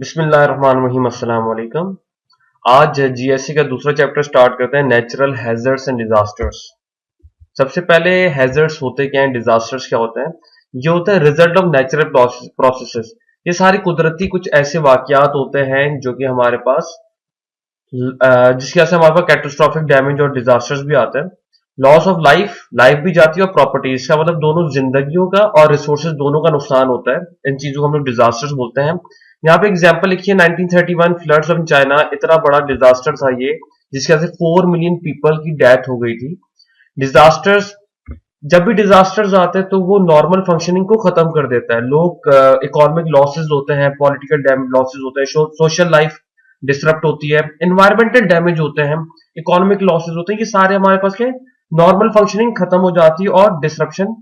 बिस्मिल्लाहिर्रहमानिर्रहीम अस्सलाम वालेकुम। आज जीएससी का दूसरा चैप्टर स्टार्ट करते हैं, नेचुरल हैजर्ड्स एंड डिजास्टर्स। सबसे पहले हैजर्ड्स होते क्या हैं, डिजास्टर्स क्या होते हैं। ये होता है रिजल्ट ऑफ नेचुरल प्रोसेसेस। ये सारे कुदरती कुछ ऐसे वाकयात होते हैं जो कि हमारे पास जिसकी वजह से हमारे पास कैटास्ट्रॉफिक डैमेज और डिजास्टर्स भी आते हैं। लॉस ऑफ लाइफ, लाइफ भी जाती है और प्रॉपर्टीज का मतलब दोनों जिंदगियों का और रिसोर्सेज दोनों का नुकसान होता है। इन चीजों को हम लोग डिजास्टर्स बोलते हैं। यहाँ पे एग्जांपल लिखिए 1931 फ्लड्स ऑफ चाइना। इतना बड़ा डिजास्टर था ये, जिसकी वजह से 4 मिलियन पीपल की डेथ हो गई थी। डिजास्टर्स, जब भी डिजास्टर्स आते हैं तो वो नॉर्मल फंक्शनिंग को खत्म कर देता है। लोग, इकोनॉमिक लॉसेस होते हैं, पॉलिटिकल लॉसेस होते हैं, सोशल लाइफ डिसरप्ट होती है, एनवायरमेंटल डैमेज होते हैं, इकोनॉमिक लॉसेस होते हैं। ये सारे हमारे पास के नॉर्मल फंक्शनिंग खत्म हो जाती है और डिसरप्शन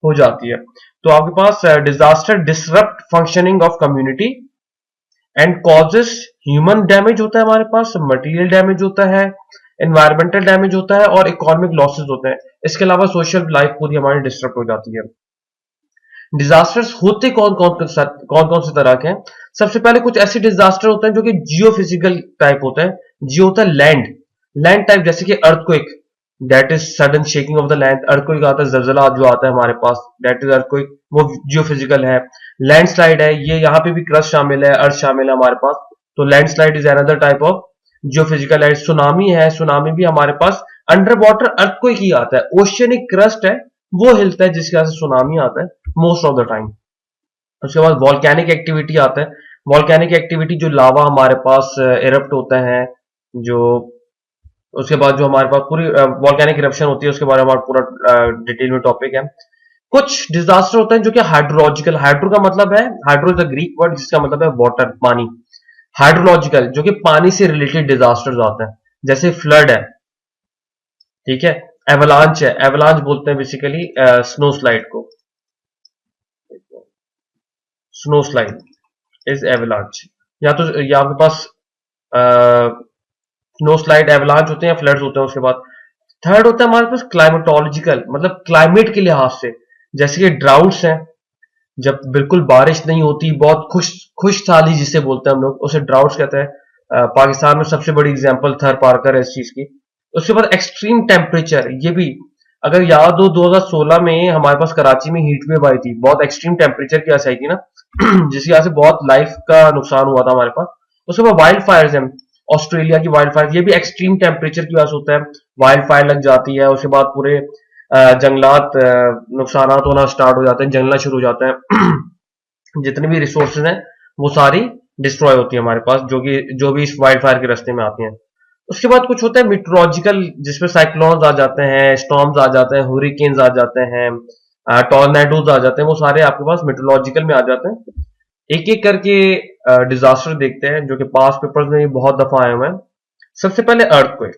हो जाती है। तो आपके पास disaster disrupt functioning of community and causes human damage होता है, हमारे पास मटेरियल डैमेज होता है, एनवायरमेंटल डैमेज होता है और इकोनॉमिक लॉसेस होते हैं। इसके अलावा सोशल लाइफ पूरी हमारी डिस्टर्ब हो जाती है। डिजास्टर्स होते कौन कौन से तरह के हैं। सबसे पहले कुछ ऐसे डिजास्टर होते हैं जो कि जियो फिजिकल टाइप होते हैं। जियो होता है लैंड, लैंड टाइप, जैसे कि earthquake, that is sudden shaking of the land. Earthquake आता है, जलजला जो आता है हमारे पास, दैट इज अर्थक्वेक, वो जियो फिजिकल है। लैंडस्लाइड है, ये यहाँ पे भी क्रस्ट शामिल है, अर्थ शामिल है हमारे पास। तो landslide is another type of Jio physical है। सुनामी है, सुनामी भी हमारे पास अंडर वाटर अर्थक्वेक ही आता है। ओशियनिक क्रस्ट है, वो हिलता है, जिसकी वजह से सुनामी आता है मोस्ट ऑफ द टाइम। उसके बाद वॉल्केनिक एक्टिविटी आता है। वॉल्केनिक एक्टिविटी जो लावा हमारे पास इरप्ट होता है, जो उसके बाद जो हमारे पास पूरी वॉल्केनिक इरप्शन होती है, उसके बारे में हमारा पूरा डिटेल में टॉपिक है। कुछ डिजास्टर होते हैं जो कि हाइड्रोलॉजिकल, हाइड्रो का मतलब है, hydro is the Greek word जिसका मतलब है वाटर, पानी। हाइड्रोलॉजिकल जो कि पानी से रिलेटेड डिजास्टर्स आते हैं, जैसे फ्लड है, ठीक है। एवलांच है, एवलांच बोलते हैं बेसिकली स्नो स्लाइड को। Snow slide is avalanche. या तो या आपके पास स्नो स्लाइड, एवलांच होते हैं या फ्लड्स होते हैं। उसके बाद थर्ड होता है हमारे पास क्लाइमेटोलॉजिकल, मतलब क्लाइमेट के लिहाज से, जैसे कि ड्राउट्स हैं, जब बिल्कुल बारिश नहीं होती, बहुत खुश साली जिसे बोलते हैं हम लोग, उसे ड्राउट्स कहते हैं। पाकिस्तान में सबसे बड़ी एग्जांपल थर पारकर है इस चीज की। उसके बाद एक्सट्रीम टेम्परेचर, ये भी अगर याद हो 2016 में हमारे पास कराची में हीट वेव आई थी, बहुत एक्सट्रीम टेम्परेचर की वजह से आई थी ना जिसकी वजह से बहुत लाइफ का नुकसान हुआ था हमारे पास। उसके बाद वाइल्ड फायर्स हैं, ऑस्ट्रेलिया की वाइल्ड फायर, ये भी एक्सट्रीम टेम्परेचर की वजह से होता है, वाइल्ड फायर लग जाती है। उसके बाद पूरे जंगलात नुकसान होना स्टार्ट हो जाते हैं, जंगला शुरू हो जाते हैं, जितने भी रिसोर्सेज हैं वो सारी डिस्ट्रॉय होती है हमारे पास, जो भी इस वाइल्ड फायर के रास्ते में आती हैं। उसके बाद कुछ होता है मीटरोलॉजिकल, जिसमें साइक्लोन्स आ जाते हैं, स्टॉर्म्स आ जाते हैं, हुरिकेन्स आ जाते हैं, टॉर्नेडोज आ जाते हैं, वो सारे आपके पास मीटरोलॉजिकल में आ जाते हैं। एक एक करके डिजास्टर देखते हैं जो कि पास्ट पेपर्स में भी बहुत दफा आए हुए हैं। सबसे पहले अर्थक्वेक।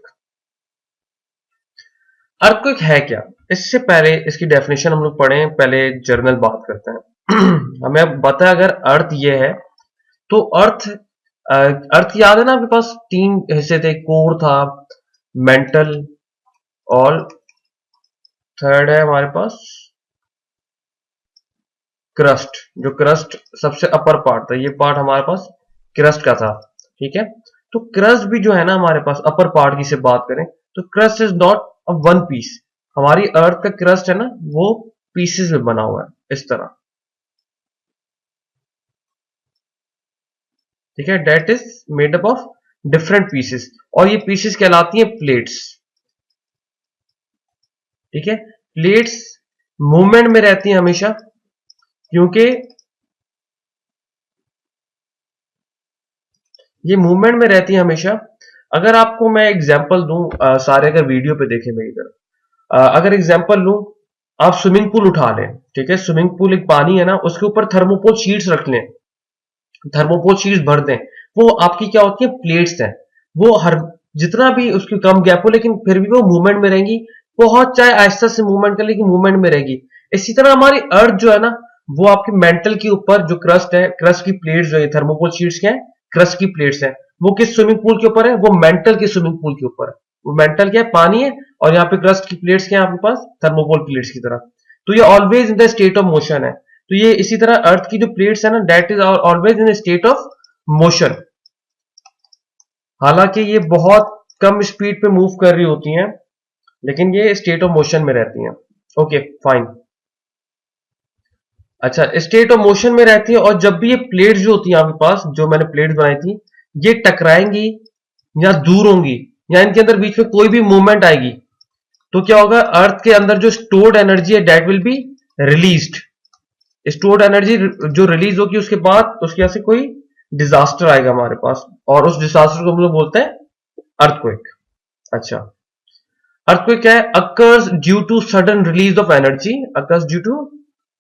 अर्थक्वेक है क्या, इससे पहले इसकी डेफिनेशन हम लोग पढ़ें, पहले जर्नल बात करते हैं हमें अब बता, अगर अर्थ ये है तो अर्थ याद है ना आपके पास, तीन हिस्से थे, कोर था, मेंटल, और थर्ड है हमारे पास क्रस्ट। जो क्रस्ट सबसे अपर पार्ट था, ये पार्ट हमारे पास क्रस्ट का था, ठीक है। तो क्रस्ट भी जो है ना हमारे पास अपर पार्ट की से बात करें तो crust is not a one piece. हमारी अर्थ का क्रस्ट है ना, वो पीसेस में बना हुआ है इस तरह, ठीक है। That is made up of different pieces, और ये पीसेस कहलाती हैं प्लेट्स, ठीक है। प्लेट्स मूवमेंट में रहती हैं हमेशा, क्योंकि ये मूवमेंट में रहती है हमेशा। अगर आपको मैं एग्जांपल दूं, सारे अगर वीडियो पे देखें मेरी तरफ, अगर एग्जांपल लूं, आप स्विमिंग पूल उठा लें, ठीक है। स्विमिंग पूल एक पानी है ना, उसके ऊपर थर्मोकोल शीट्स रख लें, थर्मोकोल शीट्स भर दें, वो आपकी क्या होती है, प्लेट्स हैं। वो हर जितना भी उसकी कम गैप हो, लेकिन फिर भी वो मूवमेंट में रहेंगी, बहुत चाहे आहिस्ता से मूवमेंट कर, लेकिन मूवमेंट में रहेगी। इसी तरह हमारी अर्थ जो है ना, वो आपके मेंटल के ऊपर जो क्रस्ट है, क्रस्ट की प्लेट्स जो है, थर्मोकोल शीट्स क्या है, क्रस्ट की प्लेट्स है। वो किस स्विमिंग पूल के ऊपर है, वो मेंटल के स्विमिंग पूल के ऊपर है। वो मेंटल क्या है, पानी है, और यहाँ पे क्रस्ट की प्लेट्स क्या है आपके पास, थर्मोकोल प्लेट्स की तरह। तो ये always in the state of motion है। तो ये इसी तरह अर्थ की जो प्लेट्स है ना, that is always in state of motion. हालांकि ये बहुत कम स्पीड पे मूव कर रही होती हैं, लेकिन ये स्टेट ऑफ मोशन में रहती हैं। Okay fine. अच्छा, स्टेट ऑफ मोशन में रहती है, और जब भी ये प्लेट्स जो होती हैं आपके पास, जो मैंने प्लेट्स बनाई थी, ये टकराएंगी या दूर होंगी, या इनके अंदर बीच में कोई भी मूवमेंट आएगी, तो क्या होगा, अर्थ के अंदर जो स्टोर्ड एनर्जी है that will be released. Stored energy जो रिलीज होगी, उसके बाद उसके यहाँ से कोई डिजास्टर आएगा हमारे पास, और उस डिजास्टर को हम लोग बोलते हैं अर्थक्वेक। अच्छा, अर्थक्वेक क्या है? Occurs due to sudden release of energy, occurs due to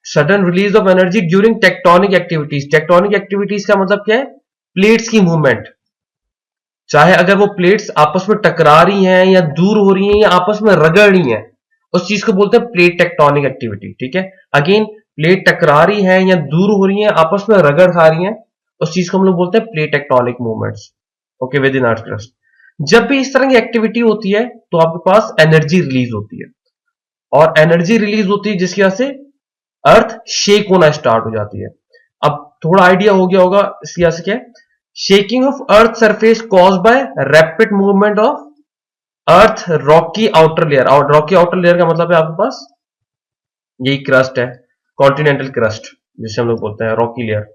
sudden release of energy during tectonic activities. Tectonic activities का मतलब क्या है? प्लेट्स की मूवमेंट। चाहे अगर वो प्लेट्स आपस में टकरा रही हैं, या दूर हो रही हैं, या आपस में रगड़ रही हैं, उस चीज को बोलते हैं प्लेट टेक्टोनिक एक्टिविटी। ठीक है, अगेन प्लेट टकरा रही है या दूर हो रही है, आपस में रगड़ खा रही हैं, उस चीज को हम लोग बोलते हैं plate tectonic movements. Okay, with in earth crust जब भी इस तरह की एक्टिविटी होती है, तो आपके पास एनर्जी रिलीज होती है, और एनर्जी रिलीज होती है जिसकी वजह से अर्थ शेक होना स्टार्ट हो जाती है। अब थोड़ा आइडिया हो गया होगा इसकी वजह से क्या है? Shaking of earth surface cause by rapid movement of earth Rocky outer layer. और रॉकी आउटर लेयर का मतलब है आपके पास यही क्रस्ट है, कॉन्टिनेंटल क्रस्ट जिसे हम लोग बोलते हैं rocky layer.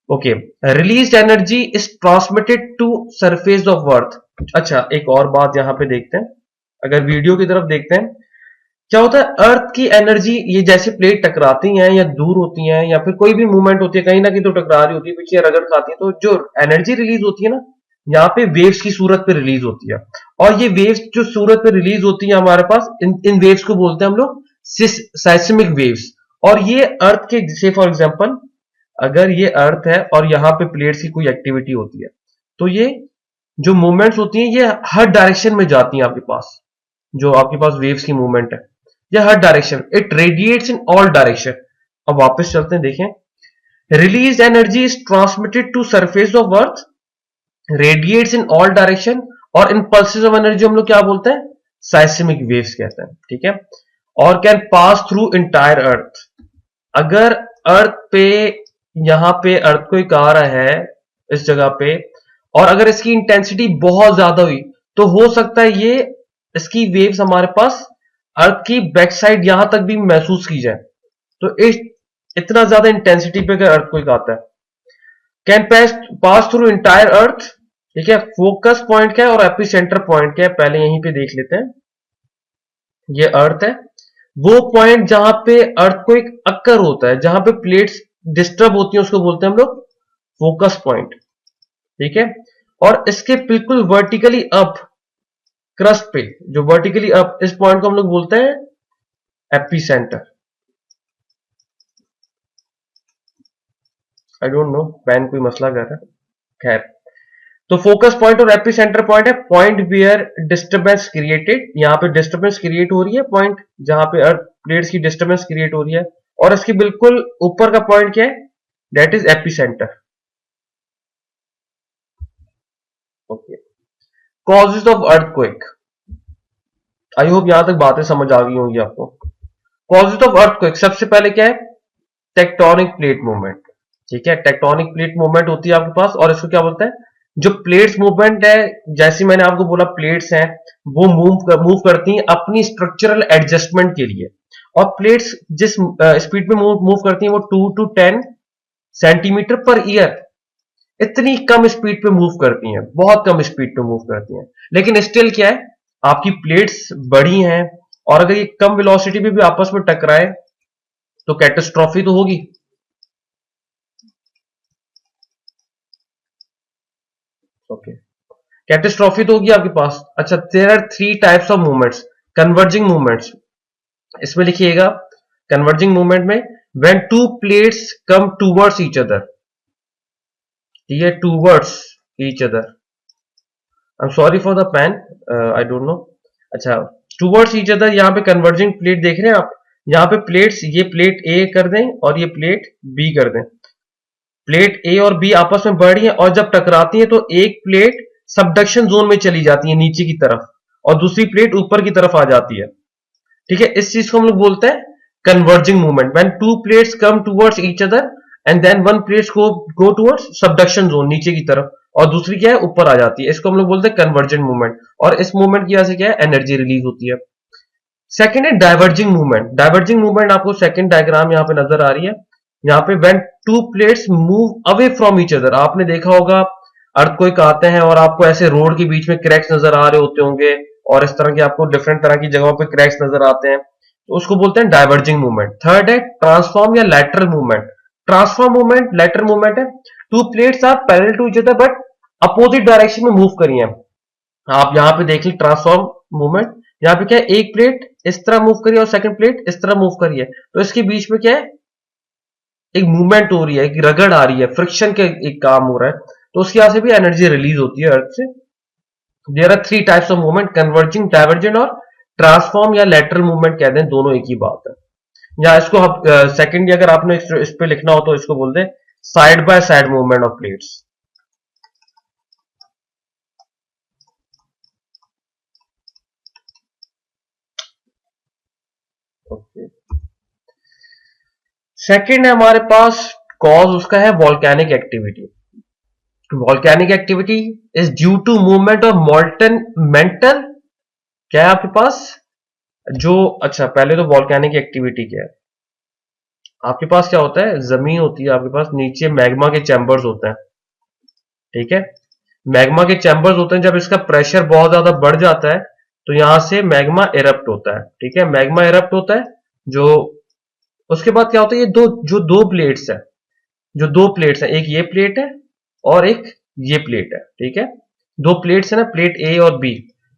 Okay, released energy is transmitted to surface of earth. अच्छा, एक और बात यहां पे देखते हैं, अगर वीडियो की तरफ देखते हैं, क्या होता है, अर्थ की एनर्जी, ये जैसे प्लेट टकराती हैं या दूर होती हैं, या फिर कोई भी मूवमेंट होती है, कहीं ना कहीं तो टकरा रही होती है, पीछे रगड़ खाती है, तो जो एनर्जी रिलीज होती है ना, यहाँ पे वेव्स की सूरत पे रिलीज होती है। और ये वेव्स जो सूरत पे रिलीज होती है हमारे पास, इन वेव्स को बोलते हैं हम लोग साइस्मिक वेव्स। और ये अर्थ के, जैसे फॉर एग्जांपल अगर ये अर्थ है और यहाँ पे प्लेट्स की कोई एक्टिविटी होती है, तो ये जो मूवमेंट्स होती हैं ये हर डायरेक्शन में जाती हैं आपके पास। जो आपके पास वेव्स की मूवमेंट है, ये हर direction, it radiates in all direction. अब वापस चलते हैं, देखें, release energy is transmitted to surface of earth, radiates in all direction, और इन पल्सेस ऑफ एनर्जी हम लोग क्या बोलते हैं? साइस्मिक वेव्स कहते हैं। ठीक है, और कैन पास थ्रू इंटायर अर्थ। अगर अर्थ पे, यहां पे अर्थ कोई आ रहा है इस जगह पे, और अगर इसकी इंटेंसिटी बहुत ज्यादा हुई, तो हो सकता है ये इसकी वेव्स हमारे पास अर्थ की बैक साइड यहां तक भी महसूस की जाए। तो इतना ज्यादा इंटेंसिटी पे अगर अर्थ कोई आता है, कैन पास थ्रू इंटायर अर्थ। ठीक है, फोकस पॉइंट क्या है और एपिसेंटर पॉइंट क्या है, पहले यहीं पे देख लेते हैं। ये अर्थ है, वो पॉइंट जहां पे अर्थ को एक अक्कर होता है, जहां पे प्लेट्स डिस्टर्ब होती हैं, उसको बोलते हैं हम लोग फोकस पॉइंट। ठीक है, और इसके बिल्कुल वर्टिकली अप क्रस्ट पे, जो वर्टिकली अप, इस पॉइंट को हम लोग बोलते हैं epicentre. I don't know, pen कोई मसला कर रहा है, खैर। तो फोकस पॉइंट और एपिसेंटर पॉइंट है पॉइंट वेयर डिस्टर्बेंस क्रिएटेड। यहां पे डिस्टर्बेंस क्रिएट हो रही है, पॉइंट जहां पे अर्थ प्लेट्स की डिस्टर्बेंस क्रिएट हो रही है, और इसके बिल्कुल ऊपर का पॉइंट क्या है? That is epicentre. Okay, causes of earthquake. I hope यहां तक बातें समझ आ गई होंगी आपको। कॉजेज ऑफ अर्थक्वेक, सबसे पहले क्या है? Tectonic plate movement. ठीक है, टेक्टोनिक प्लेट मूवमेंट होती है आपके पास, और इसको क्या बोलते हैं? जो प्लेट्स मूवमेंट है, जैसे मैंने आपको बोला प्लेट्स हैं, वो मूव करती हैं अपनी स्ट्रक्चरल एडजस्टमेंट के लिए। और प्लेट्स जिस स्पीड पे मूव करती हैं, वो 2 to 10 सेंटीमीटर पर ईयर, इतनी कम स्पीड पे मूव करती हैं, बहुत कम स्पीड पे मूव करती हैं। लेकिन स्टिल क्या है, आपकी प्लेट्स बड़ी हैं, और अगर ये कम वेलोसिटी पे भी आपस में टकराए, तो कैटास्ट्रॉफी तो होगी। ओके, कैटास्ट्रॉफी तो होगी आपके पास। अच्छा, there are 3 types of movements. Converging movements, इसमें लिखिएगा, कन्वर्जिंग मूवमेंट में when two plates come towards each other. ठीक है, towards each other, I am sorry for the pen, I don't know. अच्छा, टूवर्ड्स ईच अदर, यहां पे converging plate देख रहे हैं आप, यहां पे प्लेट्स, ये प्लेट ए कर दें और ये प्लेट बी कर दें। प्लेट ए और बी आपस में बढ़ रही है, और जब टकराती है तो एक प्लेट सबडक्शन जोन में चली जाती है नीचे की तरफ, और दूसरी प्लेट ऊपर की तरफ आ जाती है। ठीक है, इस चीज को हम लोग बोलते हैं converging movement. When two plates come towards each other and then one plates go towards subduction zone, नीचे की तरफ, और दूसरी क्या है, ऊपर आ जाती है। इसको हम लोग बोलते हैं कन्वर्जेंट मूवमेंट, और इस मूवमेंट की वजह से क्या है, एनर्जी रिलीज होती है। सेकेंड है डाइवर्जिंग मूवमेंट। डाइवर्जिंग मूवमेंट आपको सेकेंड डायग्राम यहाँ पे नजर आ रही है। यहाँ पे when two plates move away from each other, आपने देखा होगा अर्थक्वेक आते हैं और आपको ऐसे रोड के बीच में क्रैक्स नजर आ रहे होते होंगे, और इस तरह के आपको डिफरेंट तरह की जगहों पे क्रैक्स नजर आते हैं, तो उसको बोलते हैं डाइवर्जिंग मूवमेंट। थर्ड है ट्रांसफॉर्म या lateral movement. Transform movement lateral movement है, two plates are parallel to each other but opposite direction में मूव करी है। आप यहां पे देख ली ट्रांसफॉर्म मूवमेंट, यहां पे क्या है, एक प्लेट इस तरह मूव करी है और सेकंड प्लेट इस तरह मूव करी है, तो इसके बीच में क्या है, एक मूवमेंट हो रही है, एक रगड़ आ रही है, फ्रिक्शन के एक काम हो रहा है, तो उसकी वजह से भी एनर्जी रिलीज होती है अर्थ से। There are three types of movement, converging, divergent और ट्रांसफॉर्म या लेटरल मूवमेंट कहते हैं, दोनों एक ही बात है। या इसको सेकेंड अगर आपने इस पे लिखना हो तो इसको बोलते हैं side by side movement of plates. Okay, second है हमारे पास कॉज, उसका है volcanic activity. Volcanic activity is due to movement of molten mantle, क्या है आपके पास जो, अच्छा पहले तो वॉल्केनिक एक्टिविटी क्या है, आपके पास क्या होता है, जमीन होती है, आपके पास नीचे मैग्मा के चैम्बर्स होते हैं, ठीक है। मैग्मा के चैम्बर्स होते हैं, जब इसका प्रेशर बहुत ज्यादा बढ़ जाता है तो यहां से मैग्मा इरप्ट होता है, ठीक है, मैग्मा इरप्ट होता है। जो उसके बाद क्या होता है, ये दो प्लेट्स है, जो दो प्लेट्स है, एक ये प्लेट है और एक ये प्लेट है, ठीक है, दो प्लेट्स है ना, प्लेट ए और बी।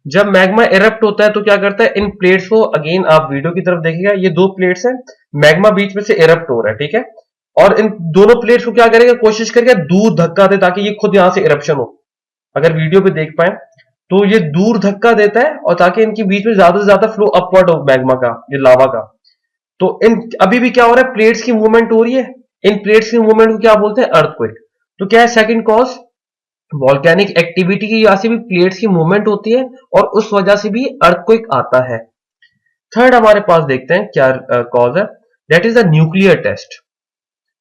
जब मैग्मा इरप्ट होता है तो क्या करता है, इन प्लेट्स को, अगेन आप वीडियो की तरफ देखिएगा, ये दो प्लेट्स हैं, मैग्मा बीच में से इरप्ट हो रहा है, ठीक है, और इन दोनों प्लेट्स को क्या करेगा, कोशिश करेगा दूर धक्का दे ताकि ये खुद यहां से इरप्शन हो। अगर वीडियो पे देख पाए तो ये दूर धक्का देता है, और ताकि इनके बीच में ज्यादा से ज्यादा फ्लो अपवर्ड हो मैग्मा का, ये लावा का। तो इन अभी भी क्या हो रहा है, प्लेट्स की मूवमेंट हो रही है, इन प्लेट्स की मूवमेंट को क्या बोलते हैं, अर्थक्वेक। तो क्या है सेकंड कॉज, वॉल्केनिक एक्टिविटी की वजह से भी प्लेट्स की मूवमेंट होती है और उस वजह से भी अर्थक्वेक आता है। थर्ड हमारे पास देखते हैं क्या कॉज है, that is the nuclear test,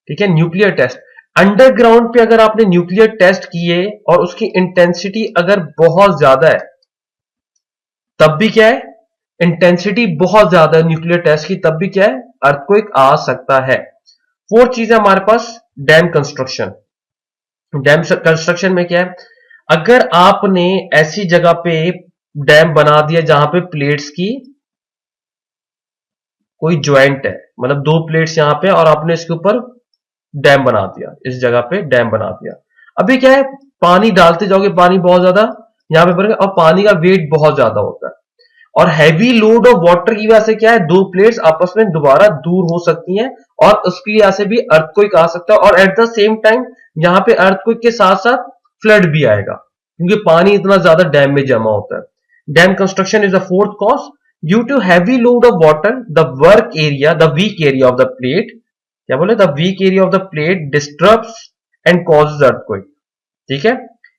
ठीक है, न्यूक्लियर टेस्ट। अंडरग्राउंड पे अगर आपने न्यूक्लियर टेस्ट किए और उसकी इंटेंसिटी अगर बहुत ज्यादा है, तब भी क्या है, इंटेंसिटी बहुत ज्यादा है न्यूक्लियर टेस्ट की, तब भी क्या है, अर्थक्वेक आ सकता है। फोर्थ चीज है हमारे पास डैम कंस्ट्रक्शन। डैम कंस्ट्रक्शन में क्या है, अगर आपने ऐसी जगह पे डैम बना दिया जहां पे प्लेट्स की कोई ज्वाइंट है, मतलब दो प्लेट्स यहां पे और आपने इसके ऊपर डैम बना दिया, इस जगह पे डैम बना दिया, अभी क्या है, पानी डालते जाओगे, पानी बहुत ज्यादा यहां पे भरेगा और पानी का वेट बहुत ज्यादा होता है, और हैवी लोड ऑफ वाटर की वजह से क्या है, दो प्लेट्स आपस में दोबारा दूर हो सकती हैं, और उसकी वजह से भी अर्थक्वेक आ सकता है, और एट द सेम टाइम यहां पे अर्थक्वेक के साथ साथ फ्लड भी आएगा, क्योंकि पानी इतना ज्यादा डैम में जमा होता है। Dam construction is the fourth cause, due to heavy load of water the work area, the weak area of the plate, क्या बोले, the weak area of the plate disturbs and causes earthquake, ठीक है।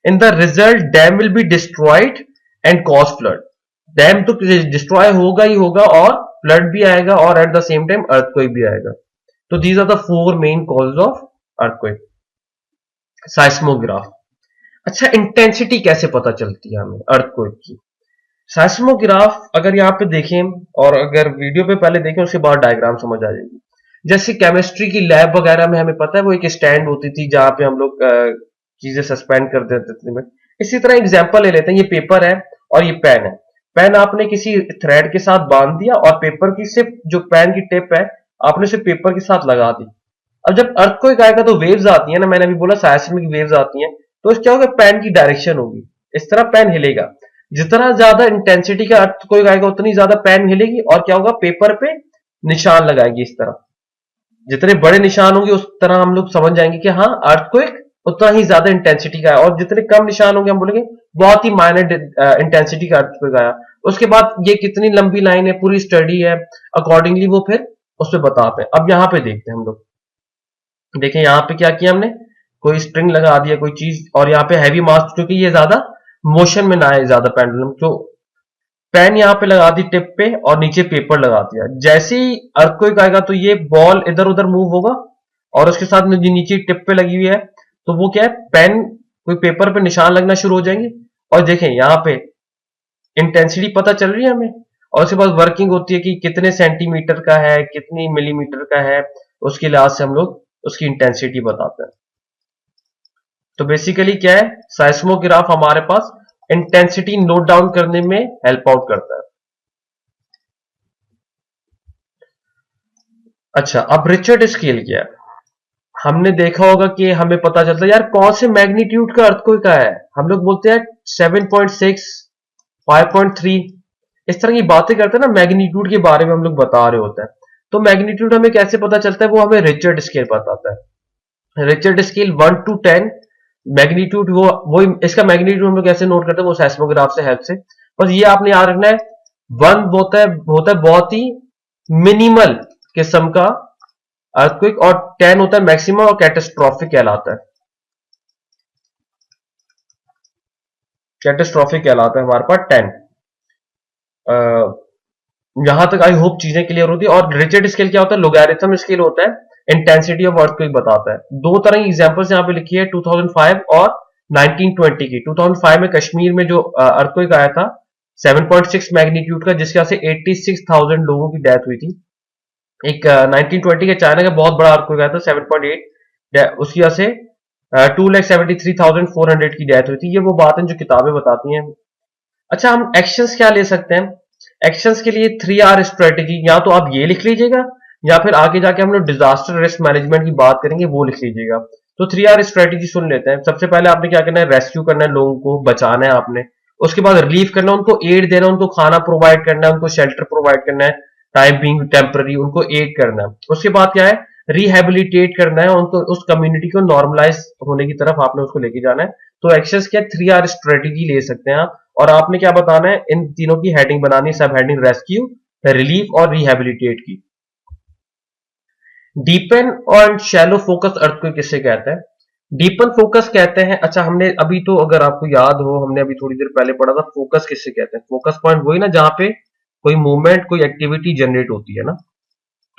In the result dam will be destroyed and cause flood, dam तो destroy होगा ही होगा और flood भी आएगा और at the same time earthquake भी आएगा। तो these are the four main causes of earthquake. Seismograph, अच्छा इंटेंसिटी कैसे पता चलती है हमें अर्थक्वेक की, साइस्मोग्राफ अगर यहाँ पे देखें और अगर वीडियो पे पहले देखें उसके बाद डायग्राम समझ आ जाएगी। जैसे केमिस्ट्री की लैब वगैरह में हमें पता है वो एक स्टैंड होती थी जहां पे हम लोग चीजें सस्पेंड कर देते थे। इसी तरह एग्जांपल ले लेते हैं, ये पेपर है और ये पेन है, पेन आपने किसी थ्रेड के साथ बांध दिया और पेपर की सिर्फ जो पेन की टिप है आपने सिर्फ पेपर के साथ लगा दी। अब जब अर्थक्वेक आएगा तो वेव्स आती है ना, मैंने अभी बोला साइस्मिक वेव्स आती हैं, तो क्या होगा, पेन की डायरेक्शन होगी, इस तरह पेन हिलेगा, जितना ज्यादा इंटेंसिटी का अर्थक्वेक आएगा उतनी ज्यादा पेन हिलेगी, और क्या होगा, पेपर पे निशान लगाएगी इस तरह, जितने बड़े निशान होंगे उस तरह हम लोग समझ जाएंगे कि हाँ अर्थक्वेक उतना ही ज्यादा इंटेंसिटी का है, और जितने कम निशान होंगे हम बोलेंगे बहुत ही माइनर इंटेंसिटी का अर्थक्वेक आया। उसके बाद ये कितनी लंबी लाइन है, पूरी स्टडी है, अकॉर्डिंगली वो फिर उस पर बताते हैं। अब यहाँ पे देखते हैं हम लोग, देखें यहाँ पे क्या किया हमने, कोई स्प्रिंग लगा दिया कोई चीज, और यहाँ पे हैवी मास, क्योंकि ये ज्यादा मोशन में ना है ज्यादा पेंडुलम, तो पेन यहाँ पे लगा दी टिप पे और नीचे पेपर लगा दिया, जैसे ही अर्थक्वेक आएगा तो ये बॉल इधर उधर मूव होगा, और उसके साथ में जो नीचे टिप पे लगी हुई है, तो वो क्या है, पेन कोई पेपर पे निशान लगना शुरू हो जाएंगे। और देखें यहाँ पे इंटेंसिटी पता चल रही है हमें, और उसके बाद वर्किंग होती है कि कितने सेंटीमीटर का है, कितनी मिलीमीटर का है, उसके लिहाज से हम लोग उसकी इंटेंसिटी बताते हैं। तो बेसिकली क्या है, साइस्मोग्राफ हमारे पास इंटेंसिटी नोट डाउन करने में हेल्प आउट करता है। अच्छा, अब रिचर्ड स्केल क्या है? हमने देखा होगा कि हमें पता चलता है यार कौन से मैग्नीट्यूड का अर्थक्वेक का है। हम लोग बोलते हैं 7.6, 5.3, इस तरह की बातें करते हैं ना, मैग्नीट्यूड के बारे में हम लोग बता रहे होते हैं। तो मैग्नीट्यूड हमें कैसे पता चलता है, वो हमें रिचर्ड स्केल बताता है। रिचर्ड स्केल 1 to 10 मैग्नीट्यूड, वो इसका मैग्नीट्यूड हम लोग कैसे नोट करते हैं, वो सेस्मोग्राफ से हेल्प से। बस ये आपने याद रखना है, 1 होता है बहुत ही मिनिमल किस्म का अर्थक्वेक, और 10 होता है मैक्सिमम और कैटास्ट्रोफिक कहलाता है। कैटास्ट्रोफिक कहलाता है हमारे पास 10। यहां तक आई होप चीजें क्लियर होती है। और रिचर्ड स्केल क्या होता है, लोगैरिथम स्केल होता है, इंटेंसिटी ऑफ अर्थक्वेक बताता है। दो तरह की एग्जांपल्स यहां पे लिखी है, 2005 और 1920 की। 2005 में कश्मीर में जो अर्थक्वेक आया था 7.6 मैग्नीट्यूड का, जिसके वजह से 86,000 लोगों की डेथ हुई थी। एक 1920 के चाइना का बहुत बड़ा अर्थक्वेक आया था 7.8, उसकी वजह से 2,73,400 की डेथ हुई थी। ये वो बात है जो किताबें बताती हैं। अच्छा, हम एक्शंस क्या ले सकते हैं? एक्शंस के लिए 3R स्ट्रेटेजी, या तो आप ये लिख लीजिएगा, या फिर आगे जाके हम लोग डिजास्टर रिस्क मैनेजमेंट की बात करेंगे, वो लिख लीजिएगा। तो 3R स्ट्रेटेजी सुन लेते हैं। सबसे पहले आपने क्या करना है, रेस्क्यू करना है, लोगों को बचाना है आपने। उसके बाद रिलीफ करना है, उनको एड देना, उनको खाना प्रोवाइड करना है, उनको शेल्टर प्रोवाइड करना है, टाइम बीइंग टेम्पररी उनको एड करना है। उसके बाद क्या है, रिहेबिलिटेट करना है उनको, उस कम्युनिटी को नॉर्मलाइज होने की तरफ आपने उसको लेके जाना है। तो एक्शंस क्या 3R स्ट्रेटेजी ले सकते हैं आप। और आपने क्या बताना है, इन तीनों की हेडिंग बनानी, सब हेडिंग रेस्क्यू, रिलीफ और रिहेबिलिटेट की। डीपन और शैलो फोकस अर्थक्वेक किससे कहते हैं? डीपन फोकस कहते हैं, अच्छा हमने अभी तो, अगर आपको याद हो, हमने अभी थोड़ी देर पहले पढ़ा था फोकस किससे कहते हैं। फोकस पॉइंट वही ना जहां पे कोई मूवमेंट, कोई एक्टिविटी जनरेट होती है ना।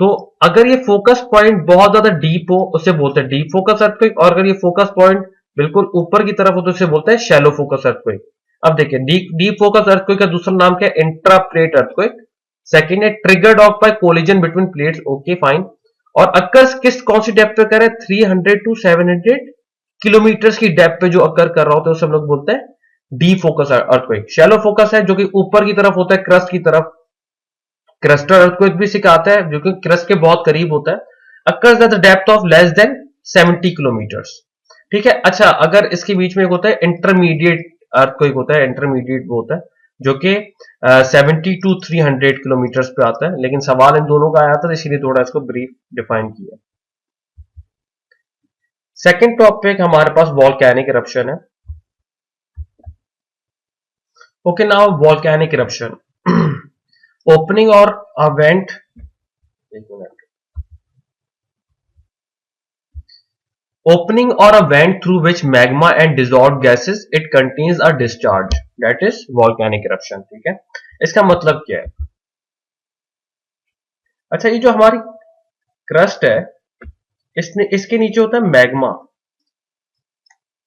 तो अगर ये फोकस पॉइंट बहुत ज्यादा डीप हो, उसे बोलते हैं डीप फोकस अर्थक्वेक। और अगर ये फोकस पॉइंट बिल्कुल ऊपर की तरफ हो, तो उसे बोलते हैं शैलो फोकस अर्थक्वेक। अब देखिए, डीप फोकस अर्थक्वेक का दूसरा नाम क्या है, इंट्राप्लेट अर्थक्वेक। सेकंड है triggered off by collision between plates, okay fine. और अक्कर किस कौन सी डेप्थ पे कर रहा है, 300 to 700 किलोमीटर की डेप्थ पे जो अक्कर कर रहा होता है, उसे हम लोग बोलते हैं deep focus earthquake. Shallow focus है जो कि ऊपर की तरफ होता है, क्रस्ट की तरफ। क्रस्टर अर्थक्वेक भी सिखाता है, जो कि क्रस्ट के बहुत करीब होता है। Occurs at the depth of less than 70 kilometre. ठीक है। अच्छा, अगर इसके बीच में एक होता है इंटरमीडिएट अर्थक्वेक होता है, इंटरमीडिएट वो होता है जो कि 70 to 300 किलोमीटर पे आता है। लेकिन सवाल इन दोनों का आया था, इसीलिए थोड़ा इसको ब्रीफ डिफाइन किया। सेकेंड टॉपिक हमारे पास वॉल्केनिक इरप्शन है। Okay, now volcanic eruption opening और अवेंट, एक minute, opening or a vent through which magma and dissolved gases it contains a discharge, that is volcanic eruption। ठीक है, इसका मतलब क्या है? अच्छा, ये जो हमारी क्रस्ट है, इसके नीचे होता है मैग्मा।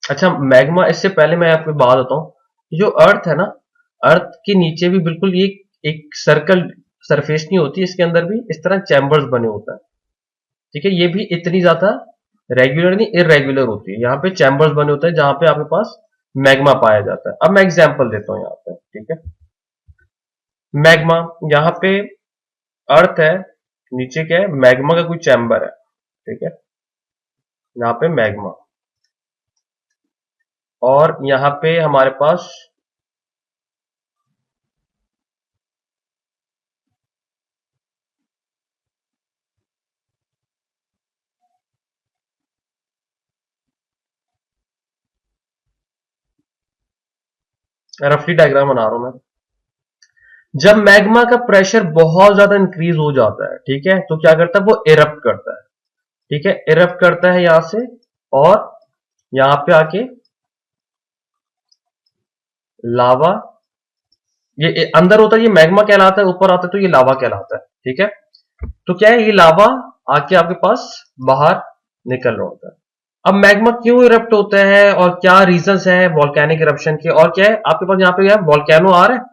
अच्छा, मैग्मा, इससे पहले मैं आपको बात बताऊं, जो अर्थ है ना, अर्थ के नीचे भी बिल्कुल ये एक सर्कल सरफेस नहीं होती, इसके अंदर भी इस तरह चैम्बर्स बने होता है। ठीक है, ये भी इतनी ज्यादा रेगुलर नहीं, इरेगुलर होती है। यहाँ पे चैम्बर्स बने होते हैं जहां पे आपके पास मैग्मा पाया जाता है। अब मैं एग्जांपल देता हूं यहाँ पे। ठीक है, मैग्मा, यहाँ पे अर्थ है, नीचे क्या है, मैग्मा का कोई चैम्बर है। ठीक है, यहाँ पे मैग्मा, और यहाँ पे हमारे पास रफली डायग्राम बना रहा हूं मैं। जब मैग्मा का प्रेशर बहुत ज्यादा इंक्रीज हो जाता है, ठीक है, तो क्या करता है, वो इरप्ट करता है। ठीक है, इरप्ट करता है यहां से, और यहां पे आके लावा, ये अंदर होता है, ये मैग्मा कहलाता है, ऊपर आता है तो ये लावा कहलाता है। ठीक है, तो क्या है, ये लावा आके आपके पास बाहर निकल रहा होता है। अब मैग्मा क्यों इरप्ट होता है और क्या रीजंस है वॉल्केनिक इरप्शन के, और क्या है आपके पास यहाँ पे क्या वॉल्केनो आ रहा है,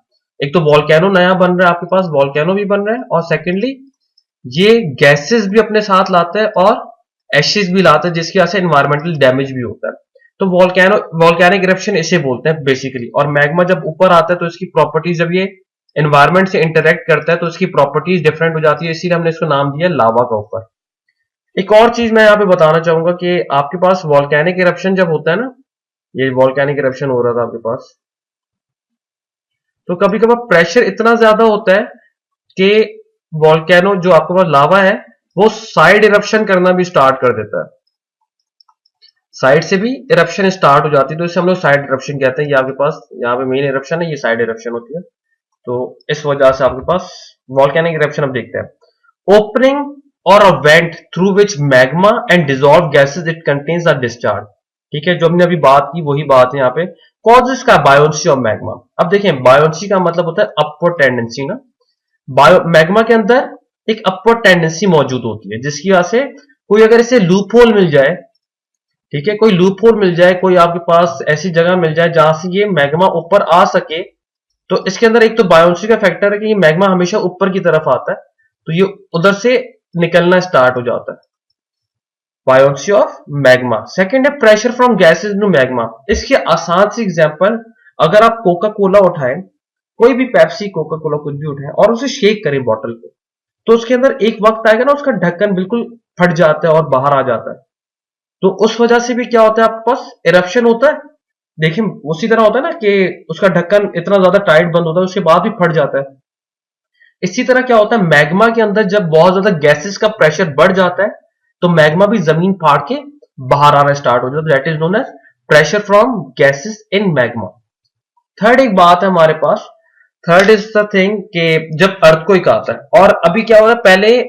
एक तो वॉल्केनो नया बन रहा है आपके पास, वॉल्केनो भी बन रहा है, और सेकेंडली ये गैसेस भी अपने साथ लाते हैं और एशेस भी लाते हैं, जिसकी वजह से एनवायरमेंटल डैमेज भी होता है। तो वॉल्केनो वॉल्केनिक इरप्शन इसे बोलते हैं बेसिकली। और मैग्मा जब ऊपर आता है तो इसकी प्रॉपर्टीज, जब ये एनवायरमेंट से इंटरेक्ट करता है तो इसकी प्रॉपर्टीज डिफरेंट हो जाती है, इसीलिए हमने इसको नाम दिया लावा का ऊपर। एक और चीज मैं यहाँ पे बताना चाहूंगा कि आपके पास वॉल्केनिक इरप्शन जब होता है ना, ये वॉल्केनिक इरप्शन हो रहा था आपके पास, तो कभी कभार प्रेशर इतना ज्यादा होता है कि वॉल्केनो जो आपके पास लावा है वो साइड इरप्शन करना भी स्टार्ट कर देता है, साइड से भी इरप्शन स्टार्ट हो जाती है, तो इसे हम लोग साइड इरप्शन कहते हैं। ये आपके पास यहाँ पे मेन इरप्शन है, ये साइड इरप्शन होती है। तो इस वजह से आपके पास वॉल्केनिक इरप्शन हम देखते हैं। ओपनिंग और a vent through which magma and dissolve gases it contains are discharge. ठीक है, जो हमने अभी बात की वही बात है यहाँ पे। कॉजेस का बायोन्सी ऑफ मैग्मा। अब देखें, बायोन्सी का मतलब होता है अपवर्ड टेंडेंसी ना। बायो मैग्मा के अंदर एक अपवर्ड टेंडेंसी मौजूद होती है, जिसकी वजह से कोई अगर इसे लूप होल मिल जाए, ठीक है, कोई लूप होल मिल जाए, कोई आपके पास ऐसी जगह मिल जाए जहां से ये मैग्मा ऊपर आ सके, तो इसके अंदर एक तो बायोन्सी का फैक्टर है कि ये मैग्मा हमेशा ऊपर की तरफ आता है, तो ये उधर से निकलना स्टार्ट हो जाता है। Buoyancy of magma. सेकंड है pressure from gases into magma. इसके आसान सी एग्जांपल, अगर आप कोका कोला उठाएं, कोई भी पेप्सी कोका कोला कुछ भी उठाएं और उसे शेक करें बॉटल को, तो उसके अंदर एक वक्त आएगा ना उसका ढक्कन बिल्कुल फट जाता है और बाहर आ जाता है। तो उस वजह से भी क्या होता है आपके पास इरप्शन होता है। देखिए उसी तरह होता है ना कि उसका ढक्कन इतना ज्यादा टाइट बंद होता है उसके बाद भी फट जाता है। इसी तरह क्या होता है मैग्मा के अंदर, जब बहुत ज्यादा गैसेस का प्रेशर बढ़ जाता है तो मैग्मा भी जमीन फाड़ के बाहर आना स्टार्ट हो जाता है। That is known as pressure from gases in magma. Third एक बात है हमारे पास, थर्ड इज द थिंग कि जब अर्थक्वेक आता है, और अभी क्या होता है, पहले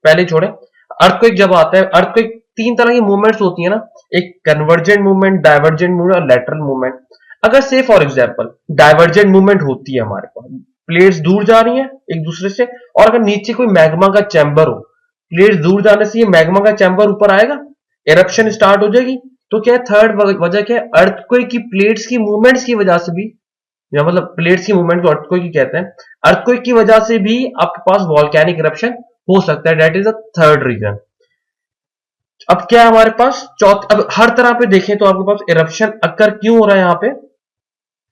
पहले छोड़े, अर्थक्वेक जब आता है, अर्थक्वेक तीन तरह की मूवमेंट्स होती है ना, एक कन्वर्जेंट मूवमेंट, डाइवर्जेंट मूवमेंट और लेटरल मूवमेंट। अगर से फॉर एग्जांपल डाइवर्जेंट मूवमेंट होती है हमारे पास, प्लेट्स दूर जा रही हैं एक दूसरे से, और अगर नीचे कोई मैग्मा का चैम्बर हो, प्लेट्स दूर जाने से ये मैग्मा का चैम्बर ऊपर आएगा, एरप्शन स्टार्ट हो जाएगी। तो क्या है, थर्ड वजह क्या है, अर्थक्वेक की प्लेट्स की मूवमेंट्स की वजह से भी, या मतलब प्लेट्स की मूवमेंट को अर्थक्वेक ही कहते हैं, अर्थक्वेक की वजह से भी आपके पास वॉल्केनिक इरप्शन हो सकता है। That is the third reason. अब क्या है हमारे पास चौथ, अब हर तरह पे देखें तो आपके पास इरप्शन अक्कर क्यों हो रहा है यहाँ पे,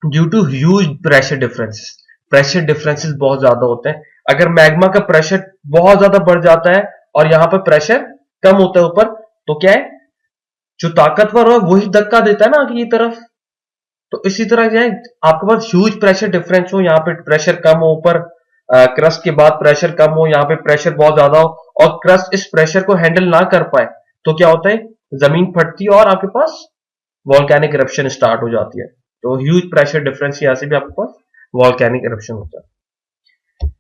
due to huge pressure differences. Pressure differences बहुत ज्यादा होते हैं। अगर मैग्मा का प्रेशर बहुत ज्यादा बढ़ जाता है और यहाँ पे प्रेशर कम होता है ऊपर, तो क्या है, जो ताकतवर हो वही धक्का देता है ना आगे की तरफ। तो इसी तरह क्या है, आपके पास ह्यूज प्रेशर डिफरेंस हो, यहाँ पे प्रेशर कम हो ऊपर, क्रस्ट के बाद प्रेशर कम हो, यहाँ पे प्रेशर बहुत ज्यादा हो, और क्रस्ट इस प्रेशर को हैंडल ना कर पाए, तो क्या होता है, जमीन फटती है और आपके पास वॉल्केनिक इरप्शन स्टार्ट हो जाती है। तो ह्यूज प्रेशर डिफरेंस की वजह से भी आपके पास वॉल्केनिक इरप्शन होता है।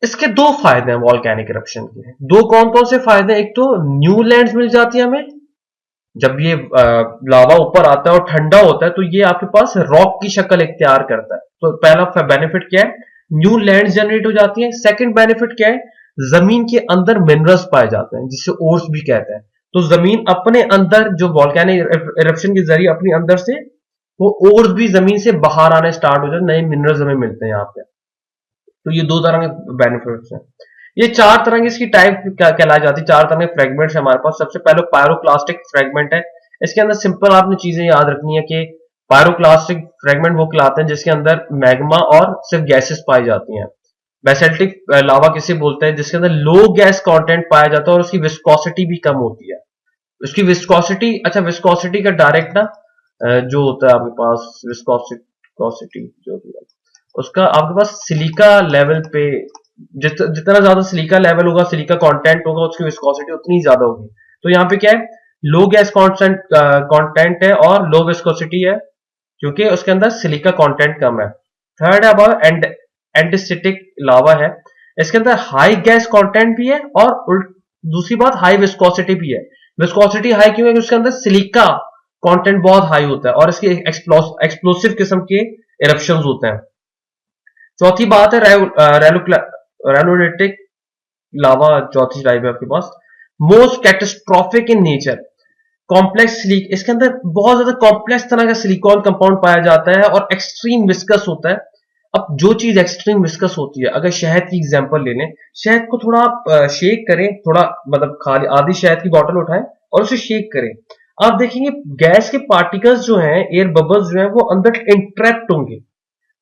इसके दो फायदे हैं वॉल्केनिक इरप्शन के, दो कौन कौन से फायदे हैं, एक तो न्यू लैंड्स मिल जाती है हमें, जब ये लावा ऊपर आता है और ठंडा होता है तो ये आपके पास रॉक की शक्ल इख्तियार करता है। तो पहला बेनिफिट क्या है, न्यू लैंड जनरेट हो जाती है। सेकंड बेनिफिट क्या है, जमीन के अंदर मिनरल्स पाए जाते हैं जिसे ओर्स भी कहते हैं। तो जमीन अपने अंदर जो वॉल्केनिक इरप्शन के जरिए अपने अंदर से वो ओर्स भी जमीन से बाहर आने स्टार्ट हो जाते हैं, नए मिनरल्स हमें मिलते हैं यहाँ पे। तो ये दो तरह के बेनिफिट्स हैं। ये चार तरह की इसकी टाइप कहलाई जाती है, चार तरह के फ्रेगमेंट्स हमारे पास। सबसे पहले पायरोक्लास्टिक फ्रेगमेंट है। इसके अंदर सिंपल आपने चीजें याद रखनी है कि पायरोक्लास्टिक फ्रेगमेंट वो कहलाते हैं जिसके अंदर मैग्मा और सिर्फ गैसेस पाई जाती हैं। बेसेल्टिक लावा किसे बोलते हैं, जिसके अंदर लो गैस कंटेंट पाया जाता है और उसकी विस्कोसिटी भी कम होती है। उसकी विस्कोसिटी, अच्छा विस्कोसिटी का डायरेक्ट ना जो होता है आपके पास विस्कोसिटी जो भी है, उसका आपके पास सिलिका लेवल पे जितना ज्यादा सिलिका लेवल होगा, सिलिका कंटेंट होगा, उसकी विस्कोसिटी उतनी ज्यादा होगी। तो यहाँ पे क्या है, लो गैस कंटेंट है और लो विस्कोसिटी है क्योंकि उसके अंदर सिलिका कंटेंट कम है। थर्ड है अब एंडेसिटिक लावा है। इसके अंदर हाई गैस कंटेंट भी है और दूसरी बात हाई विस्कोसिटी भी है। विस्कोसिटी हाई क्यों है, क्योंकि उसके अंदर सिलिका कंटेंट बहुत हाई होता है और इसके एक्सप्लोसिव किस्म के इरप्शंस होते हैं। चौथी बात है रेलोडेटिक लावा, चौथी टाइप है आपके पास। Most catastrophic in nature, complex सिलिक, इसके अंदर बहुत ज्यादा कॉम्प्लेक्स तरह का सिलिकॉन कंपाउंड पाया जाता है और एक्सट्रीम विस्कस होता है। अब जो चीज एक्सट्रीम विस्कस होती है, अगर शहद की एग्जांपल ले लें, शहद को थोड़ा आप शेक करें, थोड़ा मतलब खाली आधी शहद की बोतल उठाएं और उसे शेक करें, आप देखेंगे गैस के पार्टिकल्स जो हैं, एयर बबल्स जो हैं, वो अंदर इंट्रैप्ट होंगे।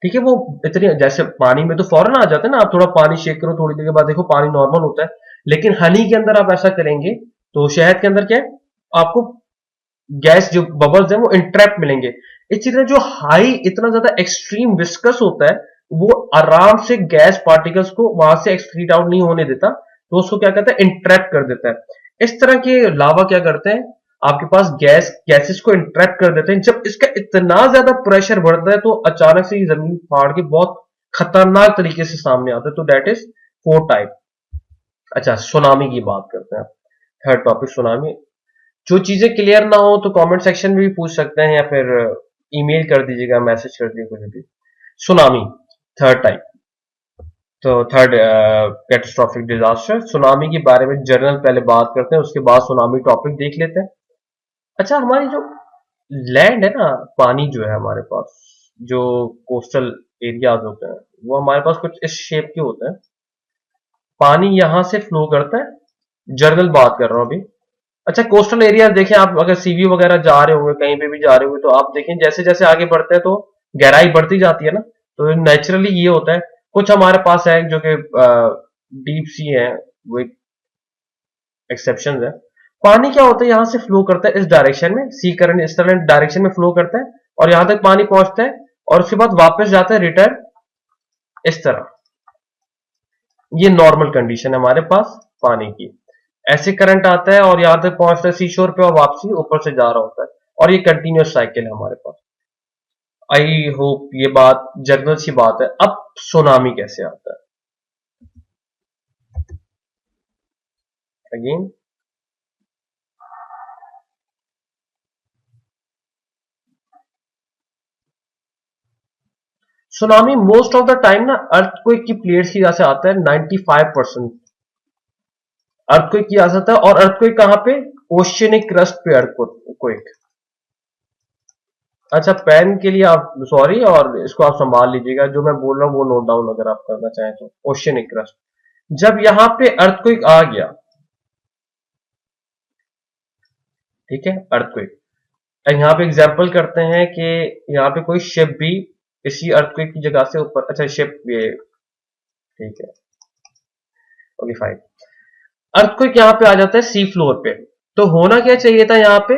ठीक है, वो इतनी, जैसे पानी में तो फौरन आ जाता है ना, आप थोड़ा पानी शेक करो, थोड़ी देर के बाद देखो पानी नॉर्मल होता है, लेकिन हनी के अंदर आप ऐसा करेंगे तो शहद के अंदर क्या है, आपको गैस जो बबल्स हैं वो इंट्रैप मिलेंगे। इसी तरह जो हाई इतना ज्यादा एक्सट्रीम विस्कस होता है, वो आराम से गैस पार्टिकल्स को वहां से एक्सक्रीट आउट नहीं होने देता, तो उसको क्या कहता है, इंट्रैप कर देता है। इस तरह के लावा क्या करते हैं, आपके पास गैसेस को इंट्रैप कर देते हैं। जब इसका इतना ज्यादा प्रेशर बढ़ता है तो अचानक से जमीन फाड़ के बहुत खतरनाक तरीके से सामने आता है, तो दैट इज फोर टाइप। अच्छा, सुनामी की बात करते हैं, थर्ड टॉपिक सुनामी। जो चीजें क्लियर ना हो तो कमेंट सेक्शन में भी पूछ सकते हैं या फिर ईमेल कर दीजिएगा, मैसेज कर दीजिए, कुछ भी। Tsunami, third type. तो थर्ड कैटास्ट्रॉफिक डिजास्टर, सुनामी के बारे में जनरल पहले बात करते हैं, उसके बाद सुनामी टॉपिक देख लेते हैं। अच्छा, हमारी जो लैंड है ना, पानी जो है हमारे पास, जो कोस्टल एरियाज होते हैं, वो हमारे पास कुछ इस शेप के होते हैं। पानी यहां से फ्लो करता है, जनरल बात कर रहा हूं अभी। अच्छा, कोस्टल एरिया देखें आप, अगर सीवी वगैरह जा रहे होंगे, कहीं पे भी जा रहे होंगे, तो आप देखें जैसे जैसे आगे बढ़ते हैं तो गहराई बढ़ती जाती है ना, तो नेचुरली ये होता है। कुछ हमारे पास है जो कि डीप सी है, वो एक एक्सेप्शन है। पानी क्या होता है, यहां से फ्लो करता है इस डायरेक्शन में, सी करंट इस तरह डायरेक्शन में फ्लो करता है और यहां तक पानी पहुंचता है और उसके बाद वापस जाता है रिटर्न इस तरह। ये नॉर्मल कंडीशन है हमारे पास पानी की। ऐसे करंट आता है और यहां तक पहुंचता है सी शोर पे और वापसी ऊपर से जा रहा होता है, और ये कंटिन्यूस साइकिल है हमारे पास। आई होप ये बात जनरल सी बात है। अब सुनामी कैसे आता है, again tsunami most of the time ना अर्थक्वेक की प्लेट्स की वजह से आता है। 95% अर्थक्वेक की आ सकता है, और अर्थक्वेक कहां पे, ओशियनिक क्रस्ट पे अर्थक्वेक। अच्छा, पेन के लिए आप सॉरी, और इसको आप संभाल लीजिएगा, जो मैं बोल रहा हूं वो नोट डाउन अगर आप करना चाहें तो। ओशियनिक क्रस्ट, जब यहां पे अर्थक्वेक आ गया, ठीक है, अर्थक्वेक, यहां पे एग्जांपल करते हैं कि यहां पे कोई शिप भी इसी अर्थक्वेक की जगह से ऊपर, अच्छा शिप ये, ठीक है, ओके फाइन। अर्थक्वेक यहां पे आ जाता है सी फ्लोर पे, तो होना क्या चाहिए था यहाँ पे,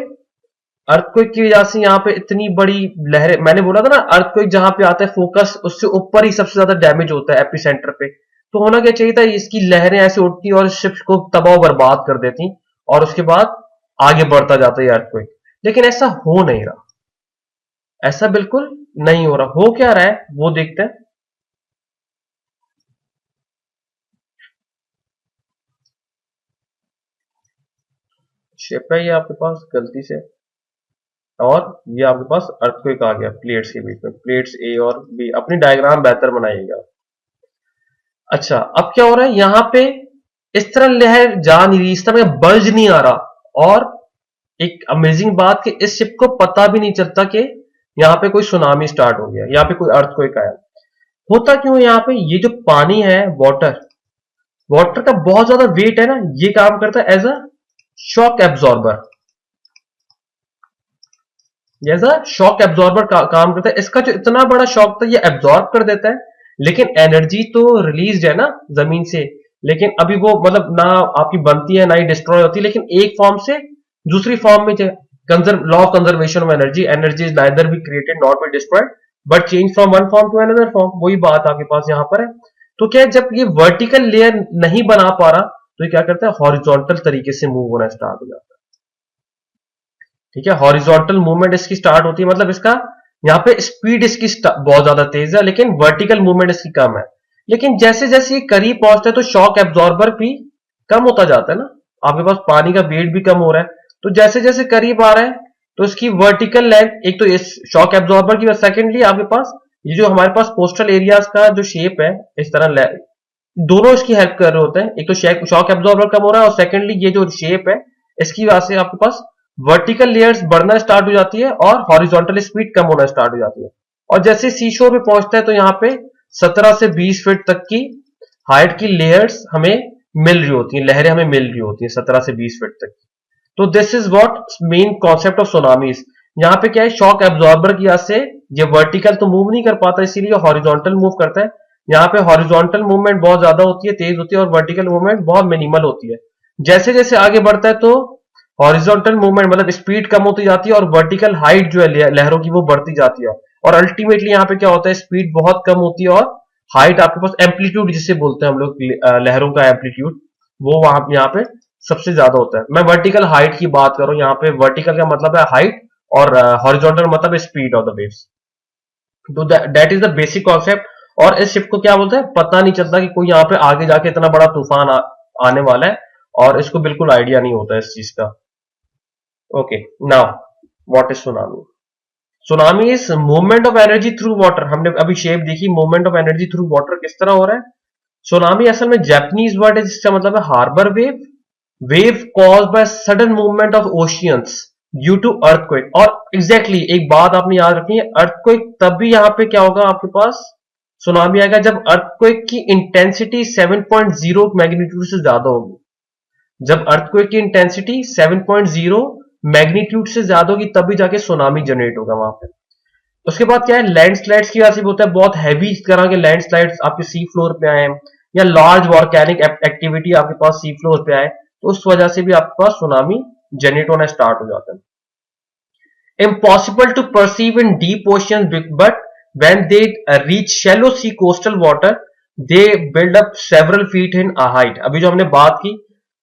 अर्थक्वेक की वजह से यहाँ पे इतनी बड़ी लहरें, मैंने बोला था ना अर्थक्वेक जहां पे आता है फोकस उससे ऊपर ही सबसे ज्यादा डैमेज होता है एपिसेंटर पे, तो होना क्या चाहिए था, इसकी लहरें ऐसे उठती और शिप को तबाह बर्बाद कर देती और उसके बाद आगे बढ़ता जाता है अर्थक्वेक। लेकिन ऐसा हो नहीं रहा, ऐसा बिल्कुल नहीं हो रहा। हो क्या रहा है वो देखते हैं। शिप है ये आपके पास गलती से, और ये आपके पास अर्थक्वेक आ गया प्लेट्स के बीच में, प्लेट्स ए और बी। अपनी डायग्राम बेहतर बनाइएगा। अच्छा, अब क्या हो रहा है यहां पे, इस तरह लहर जा नहीं रही, इस तरह बल्ज नहीं आ रहा, और एक अमेजिंग बात कि इस शिप को पता भी नहीं चलता कि यहां पे कोई सुनामी स्टार्ट हो गया, यहां पे कोई अर्थक्वेक आया। होता क्यों है, यहाँ पे ये जो पानी है, वाटर, वाटर का बहुत ज्यादा वेट है ना, ये काम करता है एज अ शॉक एब्जॉर्बर, जैसा शॉक एब्जॉर्बर काम करता है। इसका जो इतना बड़ा शॉक था ये एब्जॉर्ब कर देता है, लेकिन एनर्जी तो रिलीज है ना जमीन से, लेकिन अभी वो मतलब ना आपकी बनती है ना ही डिस्ट्रॉय होती है, लेकिन एक फॉर्म से दूसरी फॉर्म में, conserve law of conservation of energy, energy is neither be created not be destroyed but change from one form to another form. वही बात आपके पास यहां पर है। तो क्या है, जब ये वर्टिकल लेयर नहीं बना पा रहा तो ये क्या करता है, हॉरिजॉन्टल तरीके से मूव होना स्टार्ट हो जाता है। ठीक है, हॉरिजॉन्टल मूवमेंट इसकी स्टार्ट होती है, मतलब इसका यहाँ पे स्पीड इसकी बहुत ज्यादा तेज है, लेकिन वर्टिकल मूवमेंट इसकी कम है। लेकिन जैसे जैसे ये करीब पहुंचता है तो शॉक एब्जॉर्बर भी कम होता जाता है ना, आपके पास पानी का वेट भी कम हो रहा है, तो जैसे जैसे करीब आ रहा है तो इसकी वर्टिकल लेंथ, एक तो इस शॉक एब्जॉर्बर की, सेकेंडली आपके पास ये जो हमारे पास कोस्टल एरियाज का जो शेप है, इस तरह दोनों इसकी हेल्प कर रहे होते हैं। एक तो शॉक एब्जॉर्बर कम हो रहा है, और सेकेंडली ये जो शेप है इसकी वजह से आपके पास वर्टिकल लेयर्स बढ़ना स्टार्ट हो जाती है और हॉरिजॉन्टल स्पीड कम होना स्टार्ट हो जाती है। और जैसे सी शोर पे पहुंचता है तो यहाँ पे 17 से 20 फीट तक की हाइट की लेयर्स हमें मिल रही होती हैं, लहरें हमें मिल रही होती हैं 17 से 20 फीट तक। तो this is what main concept of tsunamis. यहाँ पे क्या है, शॉक एब्जॉर्बर की वजह से ये वर्टिकल तो मूव नहीं कर पाता, इसीलिए हॉरिजॉन्टल मूव करता है। यहाँ पे हॉरिजॉन्टल मूवमेंट बहुत ज्यादा होती है, तेज होती है, और वर्टिकल मूवमेंट बहुत मिनिमल होती है। जैसे जैसे आगे बढ़ता है तो हॉरिजॉन्टल मूवमेंट मतलब स्पीड कम होती जाती है, और वर्टिकल हाइट जो है लहरों की वो बढ़ती जाती है। और अल्टीमेटली यहाँ पे क्या होता है, स्पीड बहुत कम होती है और हाइट आपके पास एम्पलीट्यूड जिसे बोलते हैं हम लोग, लहरों का एम्पलीट्यूड, वो वहां यहाँ पे सबसे ज्यादा होता है। मैं वर्टिकल हाइट की बात करूं, यहाँ पे वर्टिकल का मतलब है हाइट, और हॉरिजॉन्टल मतलब स्पीड ऑफ द वेव्स। तो that is the basic concept. और इस शिप को क्या बोलते हैं, पता नहीं चलता कि कोई यहाँ पे आगे जाके इतना बड़ा तूफान आने वाला है, और इसको बिल्कुल आइडिया नहीं होता है इस चीज का। Okay, now what is tsunami? Tsunami is movement of energy through water. हमने अभी शेप देखी, movement of energy through water किस तरह हो रहा है। सुनामी असल में जापानीज वर्ड है जिसका मतलब है harbour wave, wave cause by sudden movement of oceans due to earthquake. और एग्जैक्टली एक बात आपने याद रखनी है, अर्थक्वेक तब भी यहां पे क्या होगा आपके पास, सुनामी आएगा जब अर्थक्वेक की इंटेंसिटी 7.0 मैग्नीट्यूड से ज्यादा होगी। जब अर्थक्वेक की इंटेंसिटी 7.0 मैग्नीट्यूड से ज्यादा होगी तभी जाके सुनामी जनरेट होगा वहां पे। उसके बाद क्या है, लैंडस्लाइड्स की वजह से होता है, बहुत हैवी तरह के लैंडस्लाइड्स आपके सी फ्लोर पे आए, या लार्ज वॉल्केनिक एक्टिविटी आपके पास सी फ्लोर पे आए, तो उस वजह से भी आपके पास सुनामी जनरेट होना स्टार्ट हो जाता है। Impossible to perceive in deep ocean, but when they reach shallow sea coastal water they build up several feet in a height। अभी जो हमने बात की,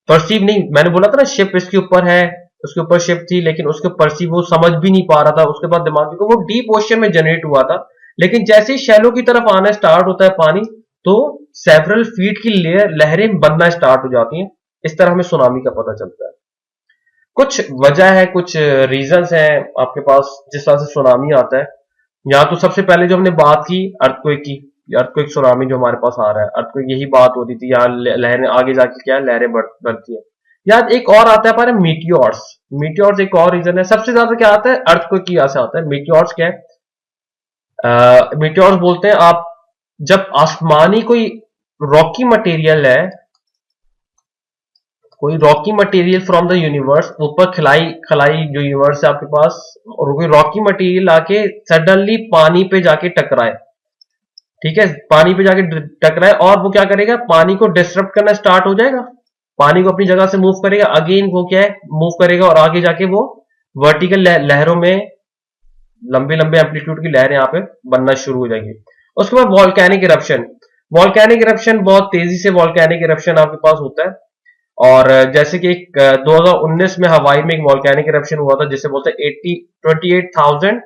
परसीव नहीं, मैंने बोला था ना शिप इसके ऊपर है, उसके ऊपर शिप थी, लेकिन उसके परसीव वो समझ भी नहीं पा रहा था। उसके बाद दिमाग को वो डीप ओशन में जनरेट हुआ था, लेकिन जैसे ही शैलो की तरफ आना स्टार्ट होता है पानी, तो सेवरल फीट की लहरें बनना स्टार्ट हो जाती हैं। इस तरह हमें सुनामी का पता चलता है। कुछ वजह है, कुछ रीजंस हैं आपके पास जिस तरह से सुनामी आता है। या तो सबसे पहले जो हमने बात की अर्थक्वेक की, अर्थक्वेक सुनामी जो हमारे पास आ रहा है, अर्थक्वेक यही बात होती थी, यहाँ लहरें आगे जाके क्या लहरें बढ़ती है। यार एक और आता है हमारे मीटियोर्स। मीटियोर्स एक और रीजन है। सबसे ज्यादा क्या आता है, अर्थक्वेक की यहाँ से आता है। मीटियोर्स क्या है, मीटियोर्स बोलते हैं आप जब आसमानी कोई रॉकी मटेरियल है, कोई Rocky material from the universe, ऊपर खलाई खलाई जो यूनिवर्स है आपके पास, और कोई रॉकी मटेरियल आके सडनली पानी पे जाके टकराए, ठीक है, पानी पे जाके टकराए, और वो क्या करेगा, पानी को डिस्टर्ब करना स्टार्ट हो जाएगा, पानी को अपनी जगह से मूव करेगा, अगेन वो क्या है मूव करेगा, और आगे जाके वो वर्टिकल लहरों में लंबे लंबे एम्पलीट्यूड की लहर यहाँ पे बनना शुरू हो जाएगी। उसके बाद वॉल्केनिक इरप्शन। वॉल्केनिक इरप्शन बहुत तेजी से वॉल्केनिक इरप्शन आपके पास होता है। और जैसे कि 2019 में हवाई में एक वॉल्केनिक इरप्शन हुआ था जिसे बोलते हैं 28,000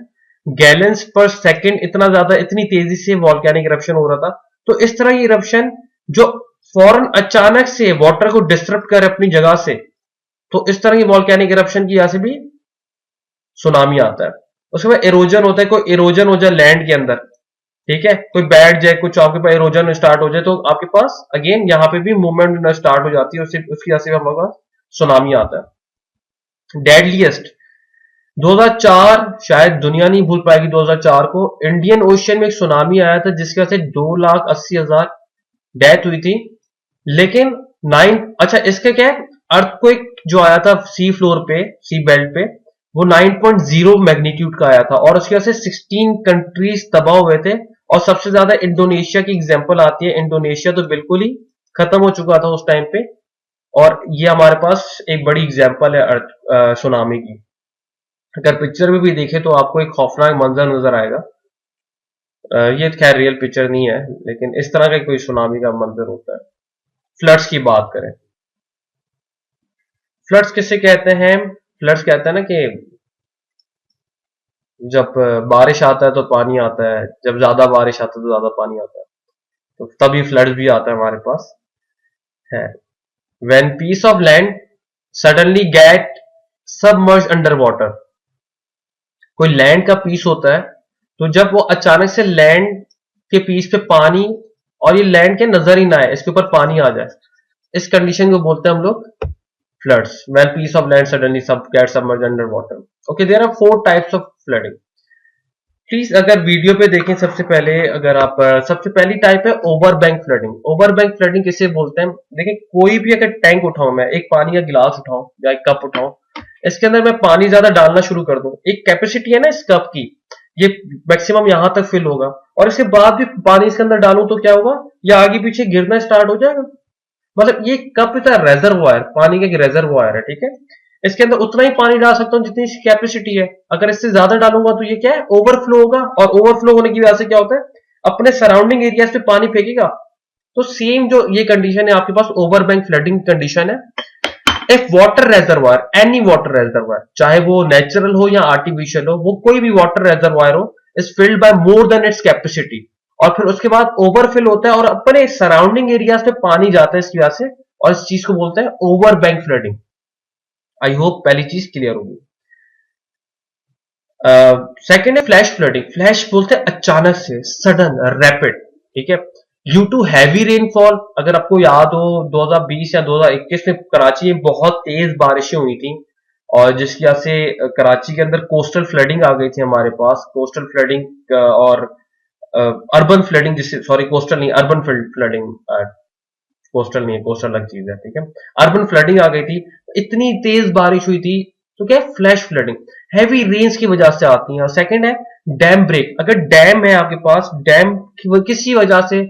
गैलन्स पर सेकेंड, इतना ज्यादा इतनी तेजी से वॉल्केनिक इरप्शन हो रहा था। तो इस तरह की इरप्शन जो फौरन अचानक से वाटर को डिस्टर्ब करे अपनी जगह से, तो इस तरह की वॉल्केनिक इरप्शन की वजह से भी सुनामी आता है। उसके बाद इरोजन होता है, कोई इरोजन हो जाए लैंड के अंदर, ठीक है, कोई बैठ जाए, कुछ आपके पास इरोजन स्टार्ट हो जाए, तो आपके पास अगेन यहाँ पे भी मूवमेंट स्टार्ट हो जाती है, उसकी वजह से हमारे पास सुनामी आता है। डेडलीस्ट 2004, शायद दुनिया नहीं भूल पाएगी 2004 को, इंडियन ओशियन में एक सुनामी आया था जिसकी वजह से 2,80,000 डेथ हुई थी। लेकिन अच्छा इसके क्या है, अर्थक्वेक जो आया था सी फ्लोर पे, सी बेल्ट पे, वो 9.0 मैग्नीट्यूड का आया था, और उसकी वजह से 16 कंट्रीज तबाह हुए थे। और सबसे ज्यादा इंडोनेशिया की एग्जांपल आती है। इंडोनेशिया तो बिल्कुल ही खत्म हो चुका था उस टाइम पे, और ये हमारे पास एक बड़ी एग्जांपल है सुनामी की। अगर पिक्चर में भी देखे तो आपको एक खौफनाक मंजर नजर आएगा। ये खैर रियल पिक्चर नहीं है, लेकिन इस तरह का कोई सुनामी का मंजर होता है। फ्लड्स की बात करें, फ्लड्स किसे कहते हैं? फ्लड्स कहते हैं ना कि जब बारिश आता है तो पानी आता है, जब ज्यादा बारिश आता है तो ज्यादा पानी आता है, तो तभी फ्लड्स भी आता है हमारे पास है। When piece of land suddenly get submerged under water, कोई लैंड का पीस होता है, तो जब वो अचानक से लैंड के पीस पे पानी और ये लैंड के नजर ही ना आए, इसके ऊपर पानी आ जाए, इस कंडीशन को बोलते हैं हम लोग floods, when piece of land suddenly सब get submerged under water. Okay, there are 4 types of flooding. Please अगर वीडियो पे देखें सबसे पहले, अगर आप सबसे पहली टाइप है over bank flooding. Over bank flooding किसे बोलते हैं? देखिए, कोई भी अगर टैंक उठाऊं, मैं एक पानी का गिलास उठाऊं या एक कप उठाऊं, इसके अंदर मैं पानी ज्यादा डालना शुरू कर दूं, एक कैपेसिटी है ना इस कप की, ये मैक्सिमम यहां तक फिल होगा, और इसके बाद भी पानी इसके अंदर डालूं तो क्या होगा, ये आगे पीछे गिरना स्टार्ट हो जाएगा। मतलब ये कप इज अ रेजर्वॉयर, पानी का एक रेजर्वॉयर है, ठीक है। इसके अंदर उतना ही पानी डाल सकता हूं जितनी इसकी कैपेसिटी है। अगर इससे ज्यादा डालूंगा तो ये क्या है, ओवरफ्लो होगा, और ओवरफ्लो होने की वजह से क्या होता है, अपने सराउंडिंग एरिया पे पानी फेंकेगा। तो सेम जो ये कंडीशन है आपके पास ओवर बैंक फ्लडिंग कंडीशन है। If water reservoir, any water reservoir, चाहे वो नेचुरल हो या आर्टिफिशियल हो, वो कोई भी वाटर रेजर्वायर हो, is filled by more than its capacity, और फिर उसके बाद ओवरफिल होता है और अपने सराउंडिंग एरियाज पे पानी जाता है इसकी वजह से, और इस चीज को बोलते हैं over bank flooding. I hope पहली चीज क्लियर होगी। सेकेंड है फ्लैश फ्लडिंग। फ्लैश बोलते हैं अचानक से, सडन, रैपिड, ठीक है, ड्यू टू हैवी रेनफॉल। अगर आपको याद हो 2020 या 2021 में कराची में बहुत तेज बारिशें हुई थी, और जिसकी वजह से कराची के अंदर कोस्टल फ्लडिंग आ गई थी हमारे पास। कोस्टल फ्लडिंग और अर्बन फ्लडिंग, जिससे, सॉरी कोस्टल नहीं, अर्बन फ्लडिंग, कोस्टल नहीं है, कोस्टल अलग चीज है, ठीक है। अर्बन फ्लडिंग आ गई थी, इतनी तेज बारिश हुई थी, तो क्या है, फ्लैश फ्लडिंग, हैवी रेन्स की वजह से आती है। और सेकंड है डैम ब्रेक। अगर डैम है आपके पास, डैम किसी वजह से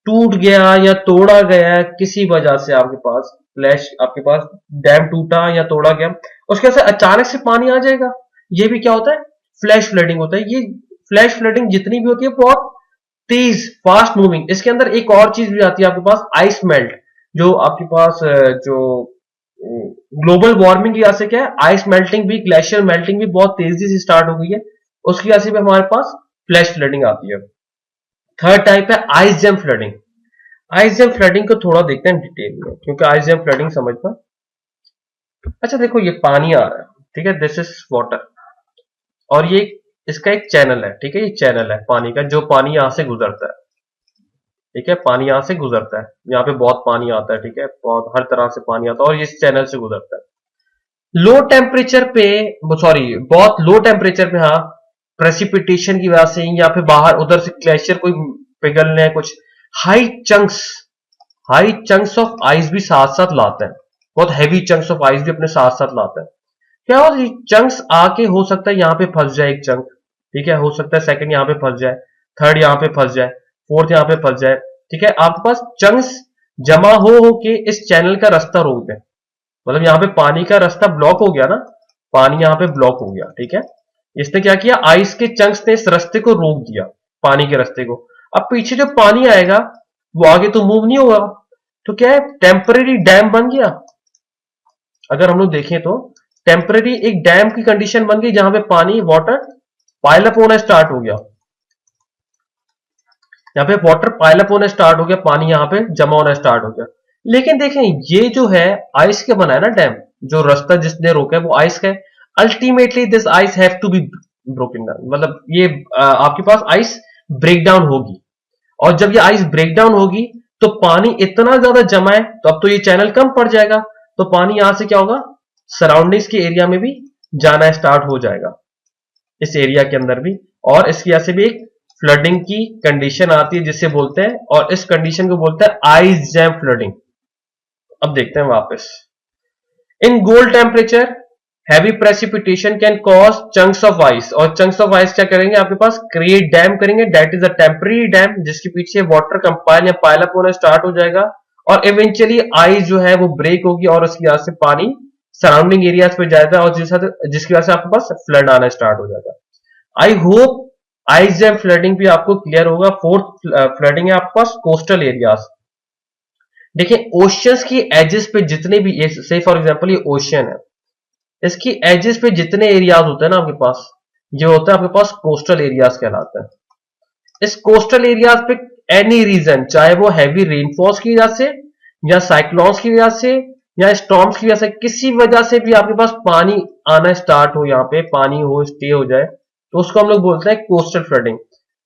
टूट गया या तोड़ा गया, किसी वजह से आपके पास फ्लैश, आपके पास डैम टूटा या तोड़ा गया, उसके वजह से अचानक से पानी आ जाएगा, ये भी क्या होता है, फ्लैश फ्लडिंग होता है। ये फ्लैश फ्लडिंग जितनी भी होती है बहुत तेज, फास्ट मूविंग। इसके अंदर एक और चीज भी आती है आपके पास, आइस मेल्ट। जो आपके पास जो ग्लोबल वार्मिंग की वजह से क्या है, आइस मेल्टिंग भी, ग्लेशियर मेल्टिंग भी बहुत तेजी से स्टार्ट हो गई है, उसकी वजह से भी हमारे पास फ्लैश फ्लडिंग आती है। थर्ड टाइप है ice jam flooding. Ice jam flooding को थोड़ा देखते हैं डिटेल में, क्योंकि आइस जैम फ्लडिंग समझना। अच्छा देखो, ये पानी आ रहा है, ठीक है, दिस इज वाटर, और ये इसका एक चैनल है, ठीक है, ये चैनल है पानी का, जो पानी यहां से गुजरता है, ठीक है, पानी यहां से गुजरता है, यहाँ पे बहुत पानी आता है, ठीक है, बहुत हर तरह से पानी आता है, और ये इस चैनल से गुजरता है। लो टेम्परेचर पे, सॉरी, बहुत लो टेम्परेचर पे, हाँ, प्रेसिपिटेशन की वजह से, या फिर बाहर उधर से ग्लेशियर कोई पिघलने, कुछ high chunks, high chunks of ice भी साथ साथ लाते हैं, बहुत हैवी चंक्स ऑफ आइस भी अपने साथ साथ लाते हैं। क्या हो, चंक्स आके हो सकता है यहाँ पे फंस जाए एक चंक, ठीक है, हो सकता है सेकंड यहाँ पे फंस जाए, थर्ड यहाँ पे फंस जाए, फोर्थ यहाँ पे फंस जाए, ठीक है। आपके पास चंक्स जमा हो के इस चैनल का रास्ता रोक दें, मतलब यहाँ पे पानी का रास्ता ब्लॉक हो गया ना, पानी यहाँ पे ब्लॉक हो गया, ठीक है। इसने क्या किया, आइस के चंक्स ने इस रास्ते को रोक दिया, पानी के रास्ते को। अब पीछे जो पानी आएगा वो आगे तो मूव नहीं होगा, तो क्या है, टेम्परेरी डैम बन गया। अगर हम लोग देखें तो टेम्परेरी एक डैम की कंडीशन बन गई, जहां पे पानी, वाटर पाइल अप होना स्टार्ट हो गया, यहाँ पे वाटर पाइल अप होना स्टार्ट हो गया, पानी यहाँ पे जमा होना स्टार्ट हो गया। लेकिन देखें, ये जो है आइस के बना है ना डैम, जो रास्ता जिसने रोका है वो आइस का है। Ultimately this ice have to be broken down, मतलब ये आपके पास आइस ब्रेक डाउन होगी, और जब ये आइस ब्रेक डाउन होगी तो पानी इतना ज्यादा जमा है, तो अब तो ये चैनल कम पड़ जाएगा, तो पानी यहां से क्या होगा, सराउंडिंग्स के एरिया में भी जाना स्टार्ट हो जाएगा, इस एरिया के अंदर भी, और इसकी वजह से भी एक फ्लडिंग की कंडीशन आती है, जिसे बोलते हैं, और इस कंडीशन को बोलते हैं आइस जैम फ्लडिंग। अब देखते हैं वापस, in gold temperature heavy precipitation can cause chunks of ice, और चंक्स ऑफ आइस क्या करेंगे, आपके पास क्रिएट डैम करेंगे, that is a temporary dam, जिसके पीछे वाटर कंपाइल या पाइल अप होना स्टार्ट हो जाएगा, और इवेंचुअली आइस जो है वो ब्रेक होगी, और उसकी वजह से पानी सराउंडिंग एरियाज पे जाएगा, और जिसकी वजह से आपके पास फ्लड आना स्टार्ट हो जाएगा। I hope ice jam flooding भी आपको क्लियर होगा। फोर्थ फ्लडिंग है आपके पास कोस्टल एरियाज। देखिए, ओशियंस की एजेस पे जितने भी, से फॉर एग्जांपल ये ओशियन है, इसकी एजेस पे जितने एरियाज होते हैं ना आपके पास, ये होता है आपके पास कोस्टल एरियाज कहलाते हैं। इस कोस्टल एरियाज पे एनी रीजन, चाहे वो हैवी रेनफॉल्स की वजह से, या साइक्लोन्स की वजह से, या स्टॉर्म्स की वजह से, किसी वजह से भी आपके पास पानी आना स्टार्ट हो, यहाँ पे पानी हो, स्टे हो जाए, तो उसको हम लोग बोलते हैं coastal flooding.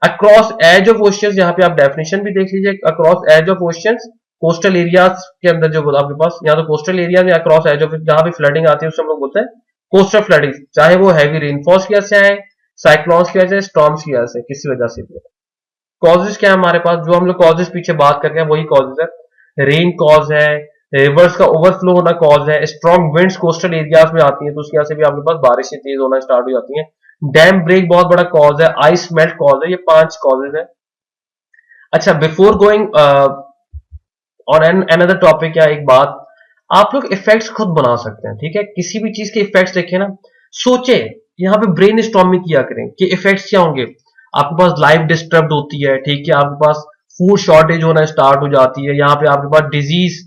Across edge of oceans, यहाँ पे आप डेफिनेशन भी देख लीजिए, across edge of oceans coastal areas के अंदर जो बोला आपके पास, यहाँ तो कोस्टल एरिया में अक्रॉस एज ऑफ, जहां भी फ्लडिंग आती है उससे हम लोग बोलते हैं कोस्टल फ्लडिंग, चाहे वो हैवी रेनफॉल्स की वजह से आए, साइक्लोन्स की वजह से, स्टॉर्म्स की वजह से, किसी वजह से भी। कॉजेज क्या है हमारे पास, जो हम लोग कॉजेज पीछे बात करके वही कॉजेज है। रेन कॉज है, रिवर्स का ओवरफ्लो होना कॉज है, स्ट्रॉन्ग विंड्स कोस्टल एरियाज में आती है तो उसकी वजह से भी आपके पास बारिशें तेज होना स्टार्ट हो जाती हैं। डैम ब्रेक बहुत बड़ा कॉज है, आइस मेल्ट कॉज है, ये 5 कॉजेज है। अच्छा, बिफोर गोइंग और अनदर टॉपिक, या एक बात, आप लोग इफेक्ट्स खुद बना सकते हैं, ठीक है, किसी भी चीज के इफेक्ट्स देखें ना, सोचे, यहाँ पे ब्रेन स्टॉर्मिंग किया करें कि इफेक्ट्स क्या होंगे। आपके पास लाइफ डिस्टर्ब होती है, ठीक है, आपके पास फूड शॉर्टेज होना स्टार्ट हो जाती है, यहाँ पे आपके पास डिजीज,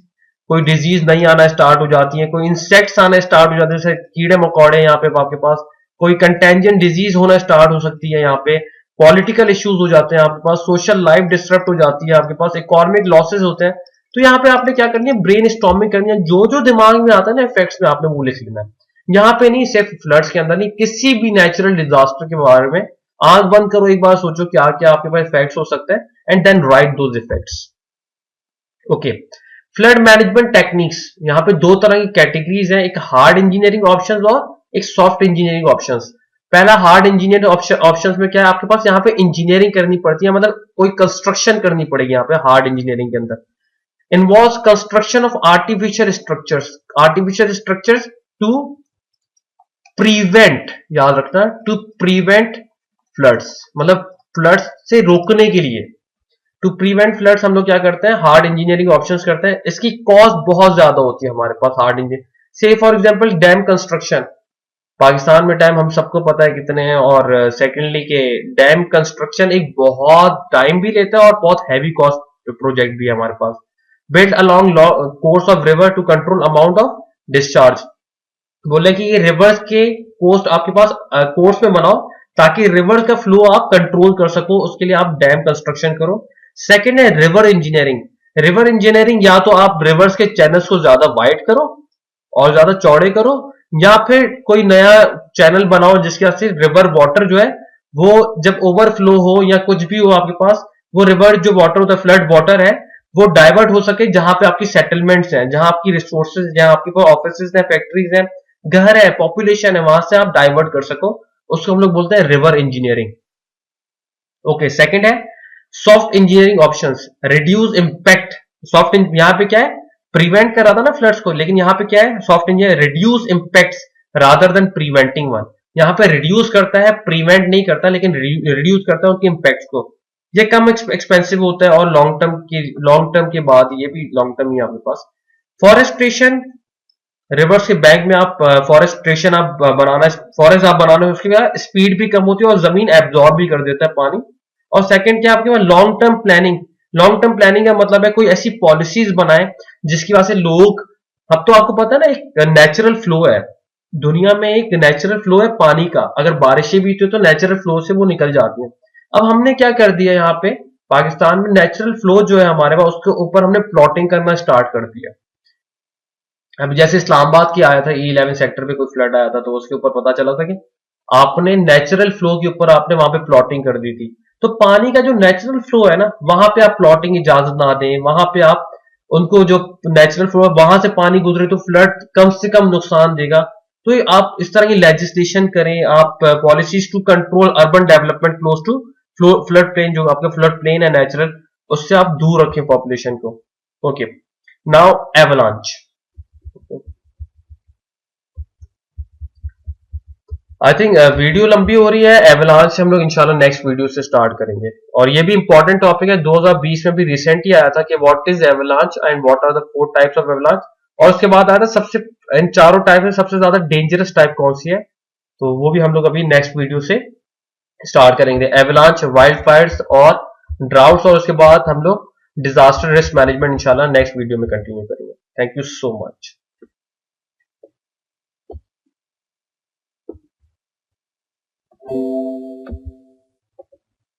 कोई डिजीज नहीं आना स्टार्ट हो जाती है, कोई इंसेक्ट्स आना स्टार्ट हो जाते हैं, जैसे कीड़े मकोड़े, यहाँ पे आपके पास कोई कंटेंजेंट डिजीज होना स्टार्ट हो सकती है, यहाँ पे पॉलिटिकल इश्यूज हो जाते हैं, आपके पास सोशल लाइफ डिस्टर्ब हो जाती है, आपके पास इकोनॉमिक लॉसेस होते हैं। तो यहाँ पे आपने क्या करनी है, ब्रेन स्टॉर्मिंग करनी है, जो जो दिमाग में आता है ना इफेक्ट्स में, आपने वो लिख लेना है। यहाँ पे नहीं, सिर्फ फ्लड्स के अंदर नहीं, किसी भी नेचुरल डिजास्टर के बारे में आंख बंद करो, एक बार सोचो क्या क्या आपके पास इफेक्ट्स हो सकते हैं, and then write those effects. Okay, flood management techniques, यहाँ पे दो तरह की कैटेगरीज हैं, एक हार्ड इंजीनियरिंग ऑप्शंस और एक सॉफ्ट इंजीनियरिंग ऑप्शंस। पहला हार्ड इंजीनियरिंग ऑप्शंस में क्या है, आपके पास यहाँ पे इंजीनियरिंग करनी पड़ती है, मतलब कोई कंस्ट्रक्शन करनी पड़ेगी यहाँ पे हार्ड इंजीनियरिंग के अंदर। involves construction of artificial structures to prevent, याद रखना, to prevent floods, मतलब फ्लड्स से रोकने के लिए, टू प्रिवेंट फ्लड्स हम लोग क्या करते हैं, हार्ड इंजीनियरिंग ऑप्शंस करते हैं। इसकी कॉस्ट बहुत ज्यादा होती है हमारे पास हार्ड इंजीनियर, से for example dam construction, Pakistan में डैम हम सबको पता है कितने हैं, और सेकेंडली के डैम कंस्ट्रक्शन एक बहुत टाइम भी लेता है और बहुत हैवी कॉस्ट प्रोजेक्ट भी है हमारे पास। Build along course of river to control amount of discharge, बोले कि ये रिवर्स के कोस्ट आपके पास कोर्स में बनाओ ताकि रिवर का फ्लो आप कंट्रोल कर सको, उसके लिए आप डैम कंस्ट्रक्शन करो। सेकेंड है रिवर इंजीनियरिंग। रिवर इंजीनियरिंग, या तो आप रिवर्स के चैनल्स को ज्यादा वाइड करो और ज्यादा चौड़े करो, या फिर कोई नया चैनल बनाओ जिसके वजह से रिवर वाटर जो है वो जब ओवरफ्लो हो या कुछ भी हो आपके पास, वो रिवर जो वाटर होता है, फ्लड वाटर है, वो डाइवर्ट हो सके जहां पे आपकी सेटलमेंट्स हैं, जहां आपकी रिसोर्सेज, जहां आपके पास ऑफिस हैं, फैक्ट्रीज हैं, घर है, पॉपुलेशन है, वहां से आप डाइवर्ट कर सको, उसको हम लोग बोलते हैं रिवर इंजीनियरिंग। ओके, सेकंड है soft engineering options, reduce impact. Soft, यहां पे क्या है, प्रिवेंट कर रहा था ना फ्लड्स को, लेकिन यहां पे क्या है, soft engineer reduce impacts rather than preventing one. यहां पे रिड्यूस करता है, प्रिवेंट नहीं करता, लेकिन रिड्यूस करता है उनके इंपैक्ट्स को। ये कम एक्सपेंसिव होता है और लॉन्ग टर्म के बाद ये भी लॉन्ग टर्म ही आपके पास। फॉरेस्ट्रेशन, रिवर्स के बैंक में आप फॉरेस्ट्रेशन आप बनाना, फॉरेस्ट आप बनाना, उसकी स्पीड भी कम होती है और जमीन एब्जॉर्ब भी कर देता है पानी। और सेकंड क्या आपके पास, long term planning. Long term planning का मतलब है कोई ऐसी पॉलिसीज बनाए जिसकी वजह से लोग, अब तो आपको पता है ना एक नेचुरल फ्लो है दुनिया में, एक नेचुरल फ्लो है पानी का, अगर बारिशें भी होती तो नेचुरल फ्लो से वो निकल जाती है। अब हमने क्या कर दिया यहाँ पे पाकिस्तान में, नेचुरल फ्लो जो है हमारे पास उसके ऊपर हमने प्लॉटिंग करना स्टार्ट कर दिया। अब जैसे इस्लामाबाद की आया था E11 सेक्टर पे कोई फ्लड आया था, तो उसके ऊपर पता चला था कि आपने नेचुरल फ्लो के ऊपर आपने वहां पे प्लॉटिंग कर दी थी। तो पानी का जो नेचुरल फ्लो है ना, वहां पे आप प्लॉटिंग इजाजत ना दें, वहां पे आप उनको जो नेचुरल फ्लो है वहां से पानी गुजरे तो फ्लड कम से कम नुकसान देगा। तो ये आप इस तरह की लेजिस्लेशन करें, आप policies to control urban development close to flood plain, जो आपका फ्लड प्लेन है नेचुरल, उससे आप दूर रखें पॉपुलेशन को। Okay, now avalanche. I think video लंबी हो रही है, एवलांच से हम लोग इंशाल्लाह नेक्स्ट वीडियो से स्टार्ट करेंगे। और ये भी इंपॉर्टेंट टॉपिक है, 2020 में भी रिसेंट ही आया था कि what is avalanche and what are the 4 types of avalanche. और उसके बाद आया था सबसे, इन चारों टाइप में सबसे ज्यादा डेंजरस टाइप कौन सी है, तो वो भी हम लोग अभी नेक्स्ट वीडियो से स्टार्ट करेंगे। एवलांच, वाइल्ड फायर्स और ड्राउट्स, और उसके बाद हम लोग डिजास्टर रिस्क मैनेजमेंट इंशाल्लाह नेक्स्ट वीडियो में कंटिन्यू करेंगे। Thank you so much.